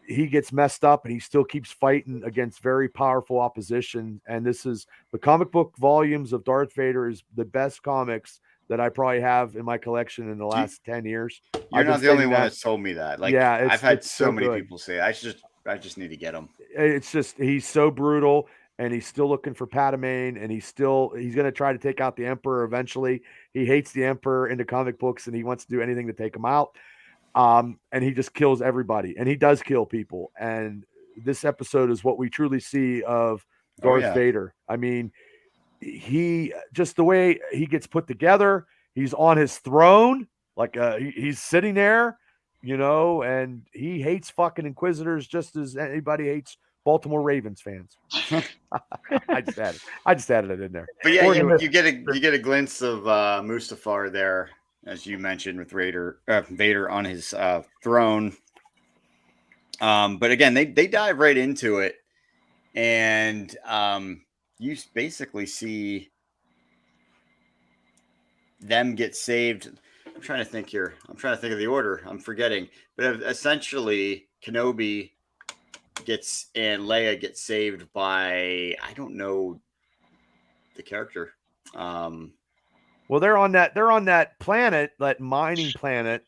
he gets messed up, and he still keeps fighting against very powerful opposition. And this is the comic book volumes of Darth Vader is the best comics that I probably have in my collection in the last 10 years. You're not the only one that's told me that. Like, yeah, I've had so many people say I just need to get him. It's just he's so brutal, and he's still looking for Padme, and he's going to try to take out the Emperor eventually. He hates the Emperor in the comic books, and he wants to do anything to take him out. And he just kills everybody, and he does kill people. And this episode is what we truly see of Darth Vader. I mean, he just the way he gets put together, he's on his throne, like he's sitting there, and he hates fucking Inquisitors just as anybody hates Baltimore Ravens fans. I just added it in there. But yeah, you get a glimpse of Mustafar there, as you mentioned, with Vader on his throne. But again, they dive right into it, and you basically see them get saved. I'm trying to think here. I'm trying to think of the order. I'm forgetting. But essentially, Kenobi and Leia get saved by, I don't know the character. Well, they're on that planet, that mining planet.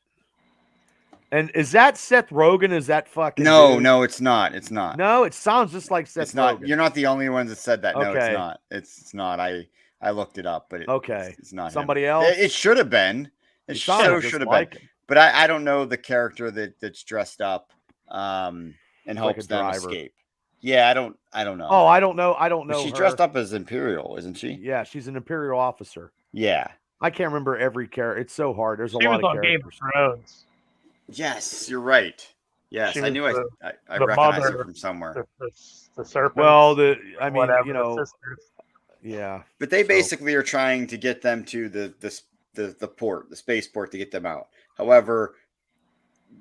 And is that Seth Rogen? Is that fucking No, dude? No, it's not. It's not. No, it sounds just like Seth Rogen. You're not the only ones that said that. Okay. No, it's not. It's not. I looked it up, but it's not somebody him. else. It should have been. It should have been. But I don't know the character that's dressed up and helps them escape. Yeah, I don't know. Oh, I don't know. But she's dressed up as Imperial, isn't she? Yeah, she's an Imperial officer. Yeah. I can't remember every character. It's so hard. There's a lot of characters. Game of Thrones. Yes, you're right. Yes, I knew I recognized her from somewhere. The serpent. Well, yeah. But they basically are trying to get them to the port, the spaceport, to get them out. However,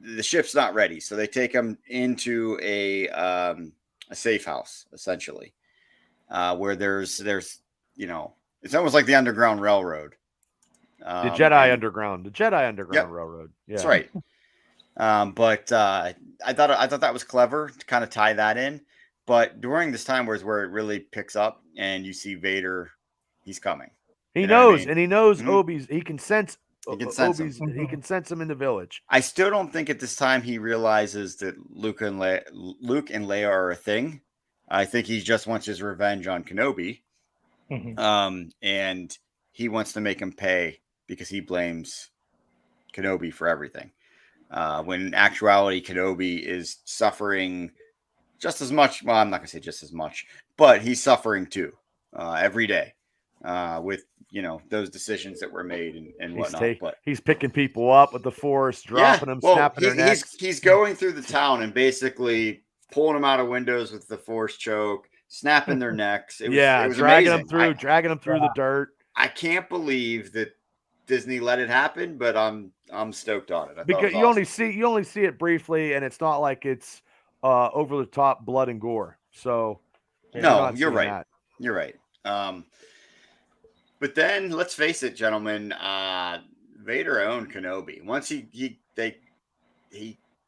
the ship's not ready, so they take them into a safe house, essentially, where there's it's almost like the Underground Railroad. The Jedi Underground Railroad. Yeah. That's right. But I thought that was clever to kind of tie that in. But during this time where it really picks up, and you see Vader, he's coming. He knows, and he knows Obi's. He can sense. He can sense him. He can sense him in the village. I still don't think at this time he realizes that Luke and Leia are a thing. I think he just wants his revenge on Kenobi, and he wants to make him pay because he blames Kenobi for everything. When in actuality, Kenobi is suffering just as much. Well, I'm not going to say just as much, but he's suffering too every day with those decisions that were made and whatnot. But he's picking people up with the Force, dropping them, snapping their necks. He's going through the town and basically pulling them out of windows with the Force choke, snapping their necks. It was dragging amazing. Dragging them through the dirt. I can't believe that Disney let it happen, but I'm stoked on it. Because you only see it briefly, and it's not like it's over the top blood and gore. So no, you're right. That. You're right. But then let's face it, gentlemen. Vader owned Kenobi. Once he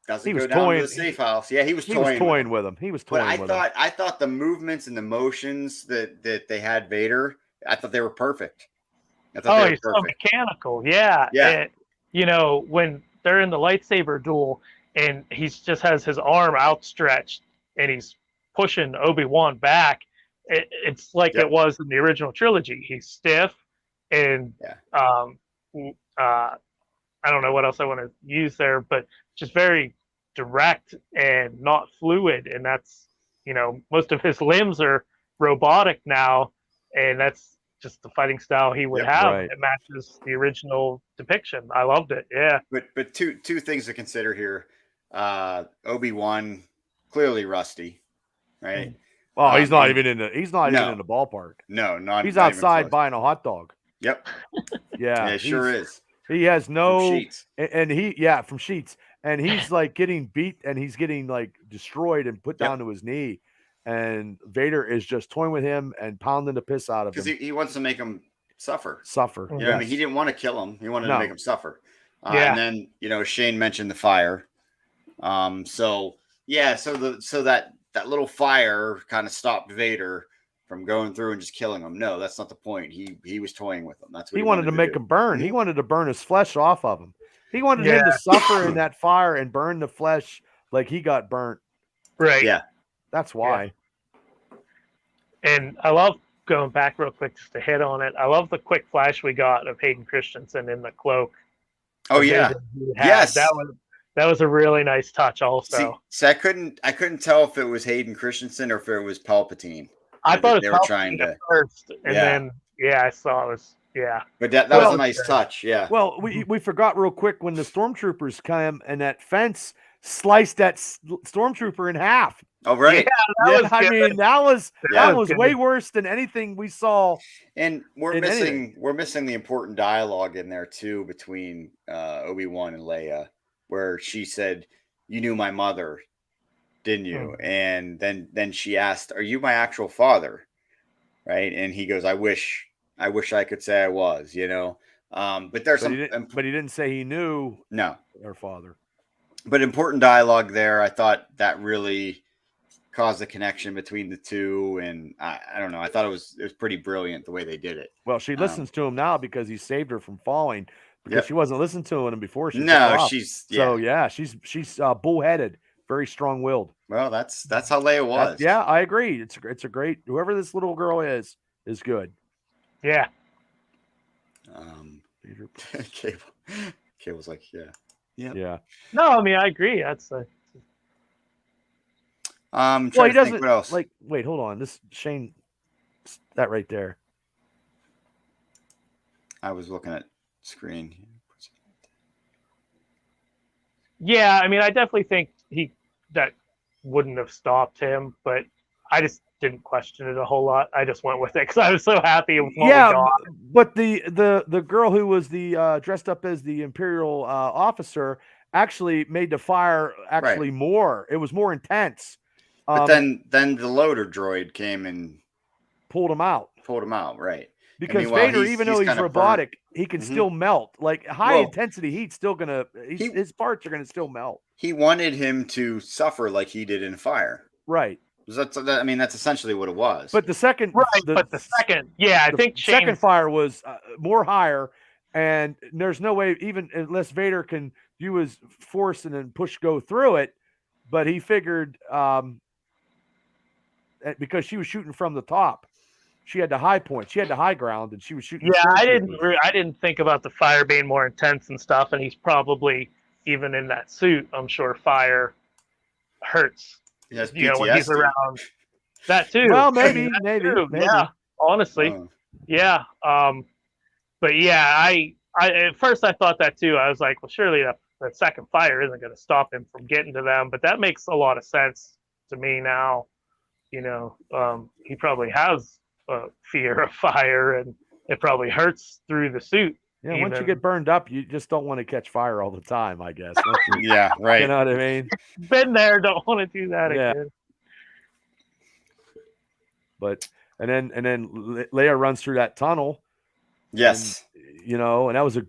doesn't go down to the safe house. Yeah, he was toying with him. I thought the movements and the motions that they had Vader, I thought they were perfect. He's so mechanical. Yeah. Yeah. When they're in the lightsaber duel and he just has his arm outstretched and he's pushing Obi-Wan back, it's like it was in the original trilogy. He's stiff and I don't know what else I want to use there, but just very direct and not fluid. And that's, most of his limbs are robotic now, and that's just the fighting style he would have. Right. It matches the original depiction. I loved it. Yeah. But two things to consider here. Obi-Wan, clearly rusty, right? Oh, he's not even in the in the ballpark. No, he's outside buying a hot dog. Yep. Yeah, it sure is. He has no, from Sheets. and from Sheets, and he's like getting beat, and he's getting like destroyed and put down to his knee, and Vader is just toying with him and pounding the piss out of him because he wants to make him suffer. You know, I mean, he didn't want to kill him; he wanted to make him suffer. And then Shane mentioned the fire. So that little fire kind of stopped Vader from going through and just killing him. No, that's not the point. He was toying with him. That's what he wanted to make him burn. Mm-hmm. He wanted to burn his flesh off of him. He wanted him to suffer in that fire and burn the flesh like he got burnt. Right. Yeah. That's why. Yeah. And I love going back real quick just to hit on it. I love the quick flash we got of Hayden Christensen in the cloak. Oh yeah. Yes. That was a really nice touch also. See, I couldn't tell if it was Hayden Christensen or if it was Palpatine. I thought they were trying to first, and then I saw it was But that was a nice touch. Yeah. Well, we forgot real quick when the stormtroopers came and that fence sliced that stormtrooper in half. Oh right. That was way worse than anything we saw. And we're missing the important dialogue in there too between Obi-Wan and Leia, where she said, "You knew my mother, didn't you?" And then she asked, "Are you my actual father?" Right? And he goes, I wish I could say I was, But there's but he didn't say he knew her father. But important dialogue there. I thought that really caused a connection between the two, and I don't know. I thought it was pretty brilliant the way they did it. Well, she listens to him now because he saved her from falling. Because she wasn't listening to him before. She's bullheaded, very strong-willed. Well, that's how Leia was. I agree. It's a great. Whoever this little girl is good. Yeah. Cable's like, yeah. No, I mean I agree. That's he doesn't. What else? Like, wait, hold on. This Shane, that right there. I was looking at screen. Yeah, I mean, I definitely think that wouldn't have stopped him, but I just didn't question it a whole lot. I just went with it because I was so happy with what we got. But the girl who was the dressed up as the Imperial officer actually made the fire more. It was more intense. But then the loader droid came and pulled him out. Right. Because Vader, even though he's robotic, he can still melt. Like high intensity heat's still his parts are gonna still melt. He wanted him to suffer like he did in fire. Right. That's essentially what it was. But the second, I think second fire was more higher, and there's no way, even unless Vader can use his force and then go through it. But he figured because she was shooting from the top. She had the high point. She had the high ground, and she was shooting. Yeah, I didn't think about the fire being more intense and stuff. And he's probably even in that suit. I'm sure fire hurts. Yes, when he's around. That too. Well, maybe. Yeah, honestly, yeah. But yeah, I at first I thought that too. I was like, well, surely that second fire isn't going to stop him from getting to them. But that makes a lot of sense to me now. He probably has fear of fire, and it probably hurts through the suit. Yeah, once you get burned up, you just don't want to catch fire all the time, I guess. Yeah, right. You know what I mean? Been there, don't want to do that again. But and then Leia runs through that tunnel. Yes. And that was a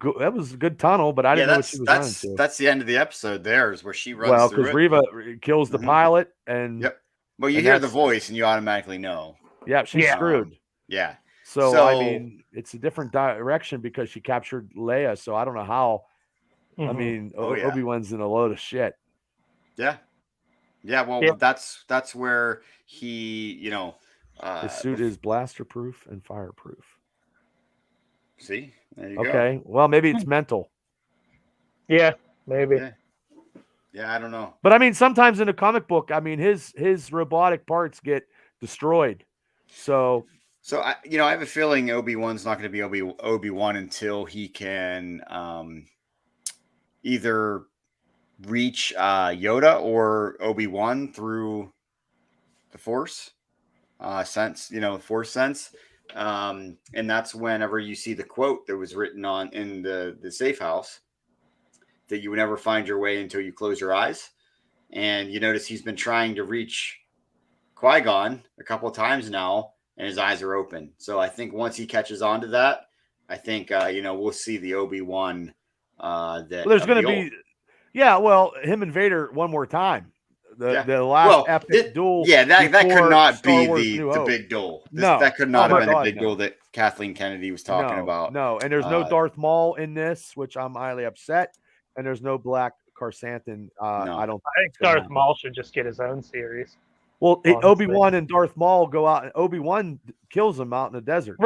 good tunnel, but I didn't know what she was running to. That's the end of the episode. There is where she runs through it. Because Reva kills the pilot, and Well, you hear the voice, and you automatically know. Yeah, she's screwed. Yeah. So I mean, it's a different direction because she captured Leia. So I don't know how. I mean, Obi-Wan's in a load of shit. Yeah. Yeah. Well, that's where he, his suit is blaster proof and fireproof. See, there you go. Okay. Well, maybe it's mental. Yeah, maybe. Yeah, I don't know. But I mean, sometimes in a comic book, I mean, his robotic parts get destroyed. So I have a feeling Obi-Wan's not going to be Obi-Wan until he can either reach Yoda or Obi-Wan through the Force sense, Force sense. And that's whenever you see the quote that was written on in the safe house that you would never find your way until you close your eyes. And you notice he's been trying to reach Qui-Gon a couple of times now, and his eyes are open. So I think once he catches on to that, I think we'll see the Obi-Wan there's going to be him and Vader one more time. The last epic duel. Yeah, that could not be the big duel. That could not have been the big duel that Kathleen Kennedy was talking about. No, and there's no Darth Maul in this, which I'm highly upset. And there's no Black Krrsantan. I think Darth Maul should just get his own series. Well, Obi-Wan and Darth Maul go out, and Obi-Wan kills him out in the desert.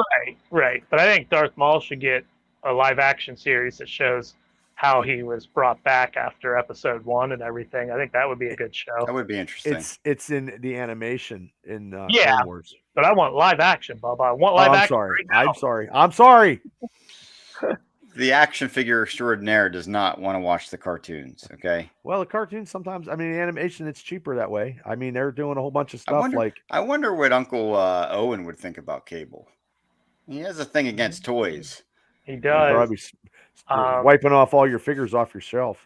Right. But I think Darth Maul should get a live-action series that shows how he was brought back after Episode 1 and everything. I think that would be a good show. That would be interesting. It's in the animation in Clone Wars. But I want live action, Bob. I want live action. I'm sorry. The action figure extraordinaire does not want to watch the cartoons, okay? Well, the cartoons sometimes, animation, it's cheaper that way. They're doing a whole bunch of stuff I wonder what Uncle Owen would think about cable. He has a thing against toys. He does. Wiping off all your figures off your shelf.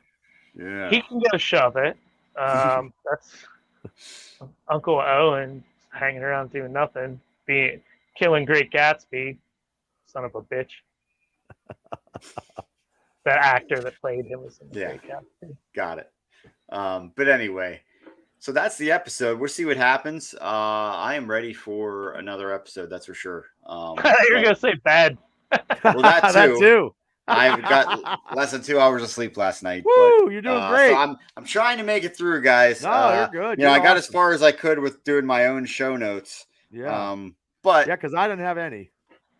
Yeah. He can go shove it. That's Uncle Owen hanging around doing nothing, killing Great Gatsby, son of a bitch. That actor that played him was in the Great Gatsby. Got it. But anyway, so that's the episode. We'll see what happens. I am ready for another episode, that's for sure. You're gonna say bad. Well, that too. I've got less than 2 hours of sleep last night. Woo, you're doing great. So I'm trying to make it through, guys. No, you're good. I got as far as I could with doing my own show notes. Yeah. But because I didn't have any.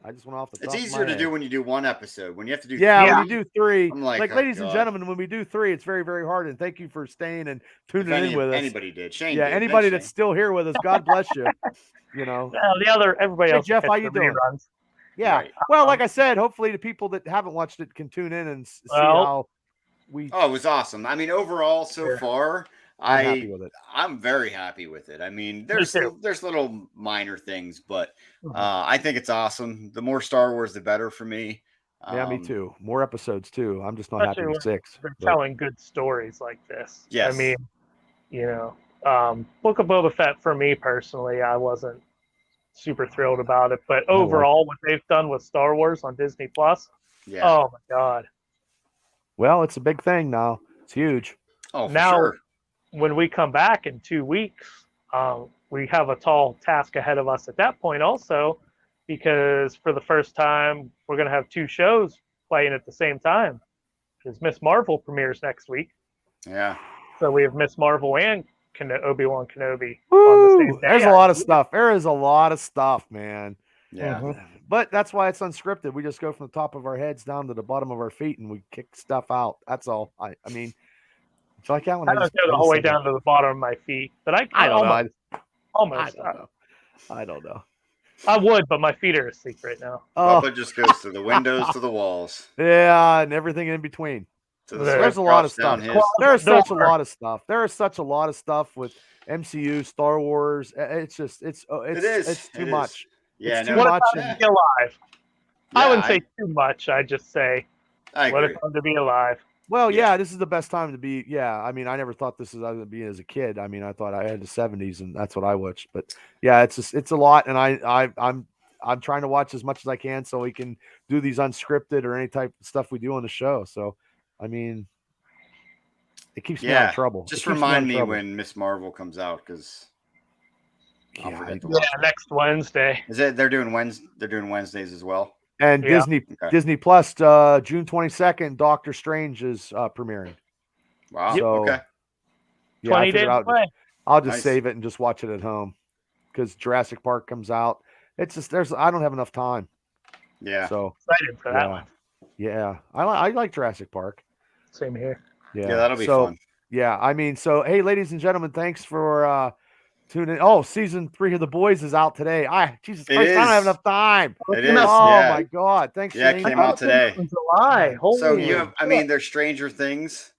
I just went off the top. It's easier to do when you do one episode. When you have to do when you do three. I'm ladies and gentlemen, when we do three, it's very, very hard. And thank you for staying and tuning in with us. Anybody did. Shane. Yeah, anybody that's still here with us, God bless you. Everybody else. Jeff, how you doing? Reruns. Yeah. Right. Well, like I said, hopefully the people that haven't watched it can tune in and see how we. Oh, it was awesome. Overall, so far, I'm happy with it. I'm very happy with it. There's little minor things, but I think it's awesome. The more Star Wars, the better for me. Yeah, me too. More episodes too. I'm just not happy with 6. They're telling good stories like this. Yes. Book of Boba Fett for me personally, I wasn't super thrilled about it, but overall, what they've done with Star Wars on Disney Plus, oh my god! Well, it's a big thing now. It's huge. Oh, now, sure. When we come back in 2 weeks, we have a tall task ahead of us at that point, also, because for the first time, we're going to have 2 shows playing at the same time. Because Miss Marvel premieres next week. Yeah. So we have Miss Marvel and Obi-Wan Kenobi on the same day. There's a lot of stuff. There is a lot of stuff, man. Yeah. But that's why it's unscripted. We just go from the top of our heads down to the bottom of our feet and we kick stuff out. That's all. I mean, it's like that when I don't go the whole way down to the bottom of my feet. But I don't know. Almost. I don't know. I would, but my feet are asleep right now. Papa just goes to the windows to the walls. Yeah, and everything in between. There's a lot of stuff. There's such a lot of stuff. There is such a lot of stuff with MCU, Star Wars. It's just it's too much. Yeah, it's too much to be alive. I wouldn't say too much. I'd just say what it's fun to be alive. Well, yeah, this is the best time to be. Yeah, I mean, I never thought this was going to be as a kid. I mean, I thought I had the 70s, and that's what I watched. But yeah, it's a lot, and I'm trying to watch as much as I can so we can do these unscripted or any type of stuff we do on the show. So, I mean, it keeps me out of trouble. Just remind me when Miss Marvel comes out, because next Wednesday. Is it? They're doing Wednesdays as well. And Disney Plus, June 22nd, Doctor Strange is premiering. Wow. So, okay. Yeah, 20 days away. I'll just save it and just watch it at home because Jurassic Park comes out. It's just I don't have enough time. Yeah. So excited for that one. Yeah, I like Jurassic Park. Same here. Yeah, that'll be fun. Yeah, I mean, so hey, ladies and gentlemen, thanks for tuning in. Oh, season 3 of The Boys is out today. Jesus Christ, I don't have enough time. It is. Oh my God, thanks. Yeah, it came out today. July. So you have, there's Stranger Things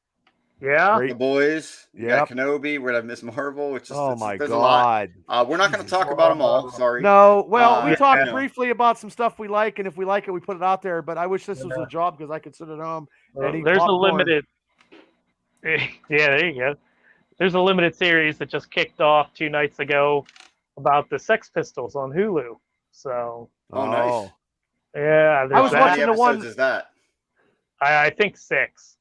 Yeah. The boys. You got Yep. Kenobi. We're gonna have Miss Marvel, which is there's a lot. We're not gonna talk about them all. Sorry. No, well, we talked briefly about some stuff we like, and if we like it, we put it out there. But I wish this was a job because I could sit at home and eat There's popcorn. a limited. Yeah, there you go. There's a limited series that just kicked off 2 nights ago about the Sex Pistols on Hulu. So. Oh, nice. Yeah, I was watching the one. Is that? I think 6.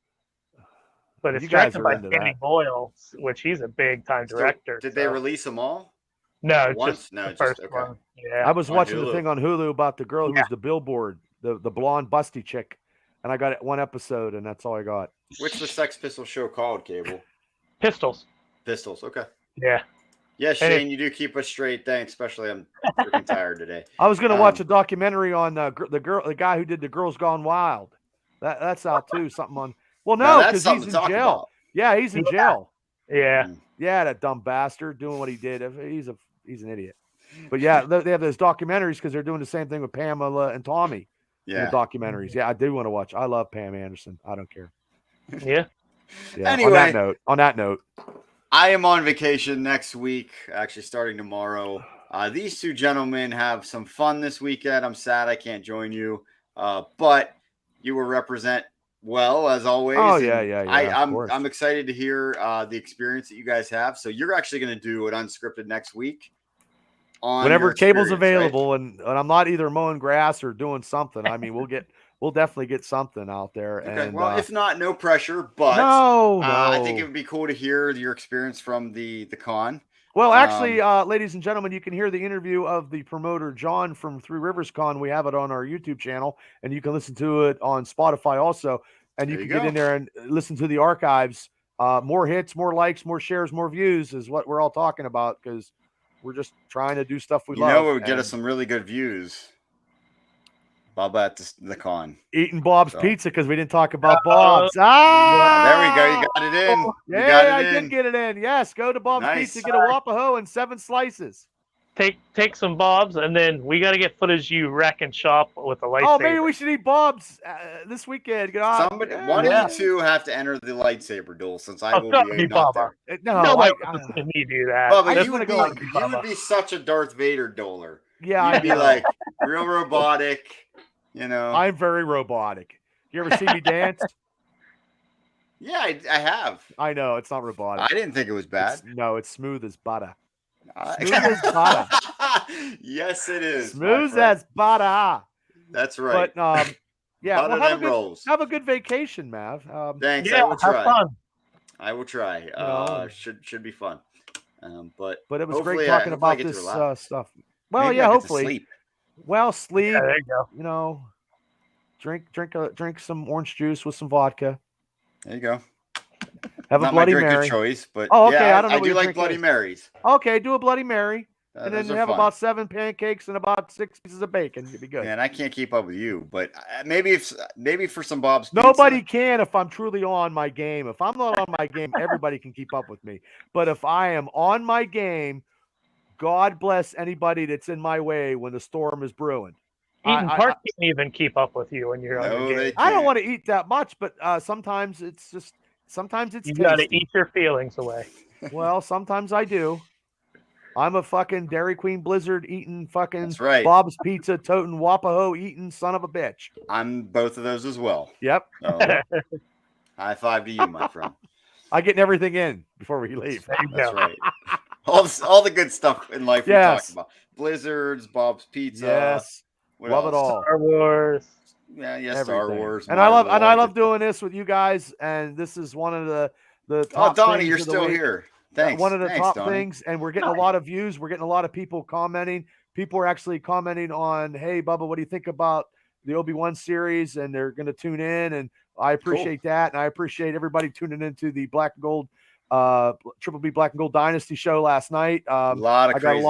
But it's directed by Danny Boyle, which he's a big time director. Did they release them all? No, just the first one. Yeah. I was watching the thing on Hulu about the girl who's the billboard, the blonde busty chick, and I got 1 episode, and that's all I got. What's the Sex Pistol show called, Cable? Pistols. Okay. Yeah. Yes, Shane, you do keep us straight. Thanks. Especially, I'm freaking tired today. I was gonna watch a documentary on the guy who did the Girls Gone Wild. That's out too. Something on. Well, no, because he's in jail. About. Yeah, he's in jail. Yeah. Yeah, that dumb bastard doing what he did. He's an idiot. But yeah, they have those documentaries because they're doing the same thing with Pamela and Tommy. Yeah. In the documentaries. Yeah, I do want to watch. I love Pam Anderson. I don't care. Yeah. Anyway, on that note. I am on vacation next week, actually starting tomorrow. These 2 gentlemen have some fun this weekend. I'm sad I can't join you, but you will represent well as always. Oh yeah. I'm excited to hear the experience that you guys have. So you're actually going to do an Unscripted next week. Whenever cable's available, right? and I'm not either mowing grass or doing something. I mean, we'll definitely get something out there. Okay. And well, if not, no pressure. But no. I think it would be cool to hear your experience from the con. Well, actually, ladies and gentlemen, you can hear the interview of the promoter John from Three Rivers Con. We have it on our YouTube channel, and you can listen to it on Spotify also. And you can get in there and listen to the archives. More hits, more likes, more shares, more views is what we're all talking about because we're just trying to do stuff we love. You know, it would get us some really good views. Bob at the con. Eating Bob's pizza because we didn't talk about Bob's. There we go. You got it in. Yeah, I did get it in. Yes, go to Bob's Pizza, get a Wapaho and 7 slices. Take some Bob's, and then we got to get footage you wreck and shop with a lightsaber. Oh, maybe we should eat Bob's this weekend. One of you 2 have to enter the lightsaber duel since I will be not there. No, I need to do that. Bubba, you would be such a Darth Vader dueler. Yeah, I'd be like real robotic. You know, I'm very robotic. You ever see me dance? Yeah, I have. I know it's not robotic. I didn't think it was bad. It's smooth as butter. Smooth as butter. Yes, it is. Smooth as butter. That's right. But yeah, well, have a good vacation, Mav. Thanks. Yeah, I will try. Have fun. I will try. Should be fun. But it was great talking about this stuff. Well, maybe hopefully. Sleep. Well, sleep. Yeah, there you go. You know, drink some orange juice with some vodka. There you go. Have a Bloody Mary. Choice, but okay. I don't know. I do like Bloody Marys. Okay, do a Bloody Mary, and then have about 7 pancakes and about 6 pieces of bacon. You'd be good. Man, I can't keep up with you, but maybe for some Bob's Pizza. Nobody can if I'm truly on my game. If I'm not on my game, everybody can keep up with me. But if I am on my game, God bless anybody that's in my way when the storm is brewing. Eden Park can't even keep up with you when you're on your game. I don't want to eat that much, but sometimes it's you got to eat your feelings away. Well, sometimes I do. I'm a fucking Dairy Queen Blizzard eating fucking That's right. Bob's Pizza toting Wapaho eating son of a bitch. I'm both of those as well. Yep. So, high five to you, my friend. I getting everything in before we leave. That's right. All the good stuff in life we talk about. Blizzards, Bob's Pizza. Yes. Love it all. Star Wars. Yeah, yes, Star Wars. And I love doing this with you guys. And this is one of the top Donnie, you're still here. Thanks. One of the top Donnie. things, and we're getting a lot of views. We're getting a lot of people commenting. People are actually commenting on, "Hey, Bubba, what do you think about the Obi-Wan series?" And they're going to tune in, and I appreciate that, and I appreciate everybody tuning into the Black and Gold, Triple B Black and Gold Dynasty show last night. I got a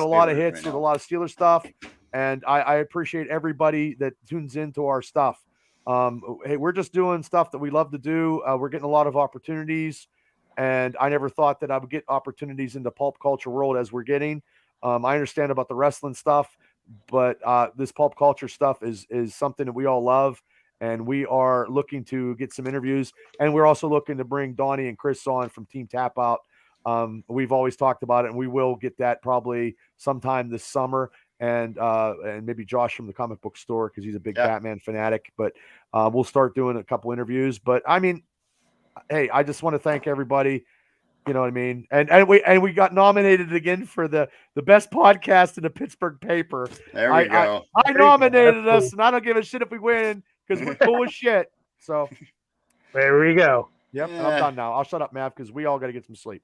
lot of hits with a lot of Steelers stuff, and I appreciate everybody that tunes into our stuff. Hey, we're just doing stuff that we love to do. We're getting a lot of opportunities. And I never thought that I would get opportunities in the pulp culture world as we're getting. I understand about the wrestling stuff, but this pulp culture stuff is something that we all love. and we are looking to get some interviews, and we're also looking to bring Donnie and Chris on from Team Tap Out. We've always talked about it, and we will get that probably sometime this summer, and maybe Josh from the comic book store because he's a big Batman fanatic. But we'll start doing a couple interviews. But I mean, hey, I just want to thank everybody. You know what I mean? And we got nominated again for the best podcast in the Pittsburgh paper. There we go. I nominated us, and I don't give a shit if we win because we're cool as shit. So there we go. Yep. And I'm done now. I'll shut up, Mav, because we all got to get some sleep.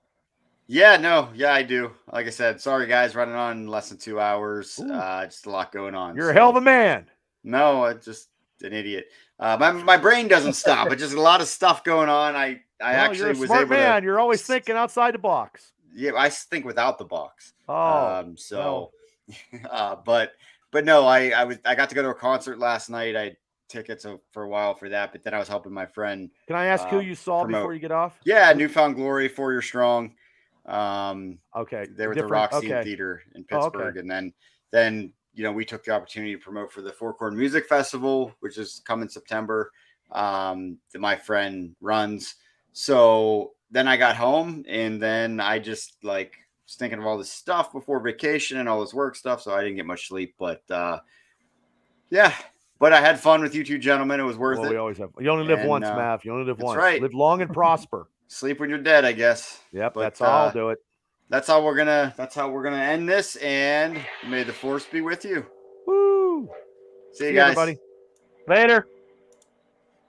Yeah, I do. Like I said, sorry guys, running on less than 2 hours. Just a lot going on. You're a hell of a man. No, I'm just an idiot. My brain doesn't stop. It's just a lot of stuff going on. I actually you're a was smart able man. to. You're always thinking outside the box. Yeah, I think without the box. Oh, but no, I got to go to a concert last night. I had tickets for a while for that, but then I was helping my friend. Can I ask who you saw before you get off? Yeah, Newfound Glory, 4 Year Strong. Okay, they were at the Roxy Theater in Pittsburgh, and then we took the opportunity to promote for the Four Chord Music Festival, which is coming September. That my friend runs. So then I got home, and then I just was thinking of all this stuff before vacation and all this work stuff, so I didn't get much sleep. But but I had fun with you two gentlemen. It was worth it. We always have. You only live once, Mav. You only live once. Right. Live long and prosper. Sleep when you're dead, I guess. Yep, but that's how I'll do it. That's how we're gonna end this, and may the force be with you. Woo! See you guys. Everybody. Later.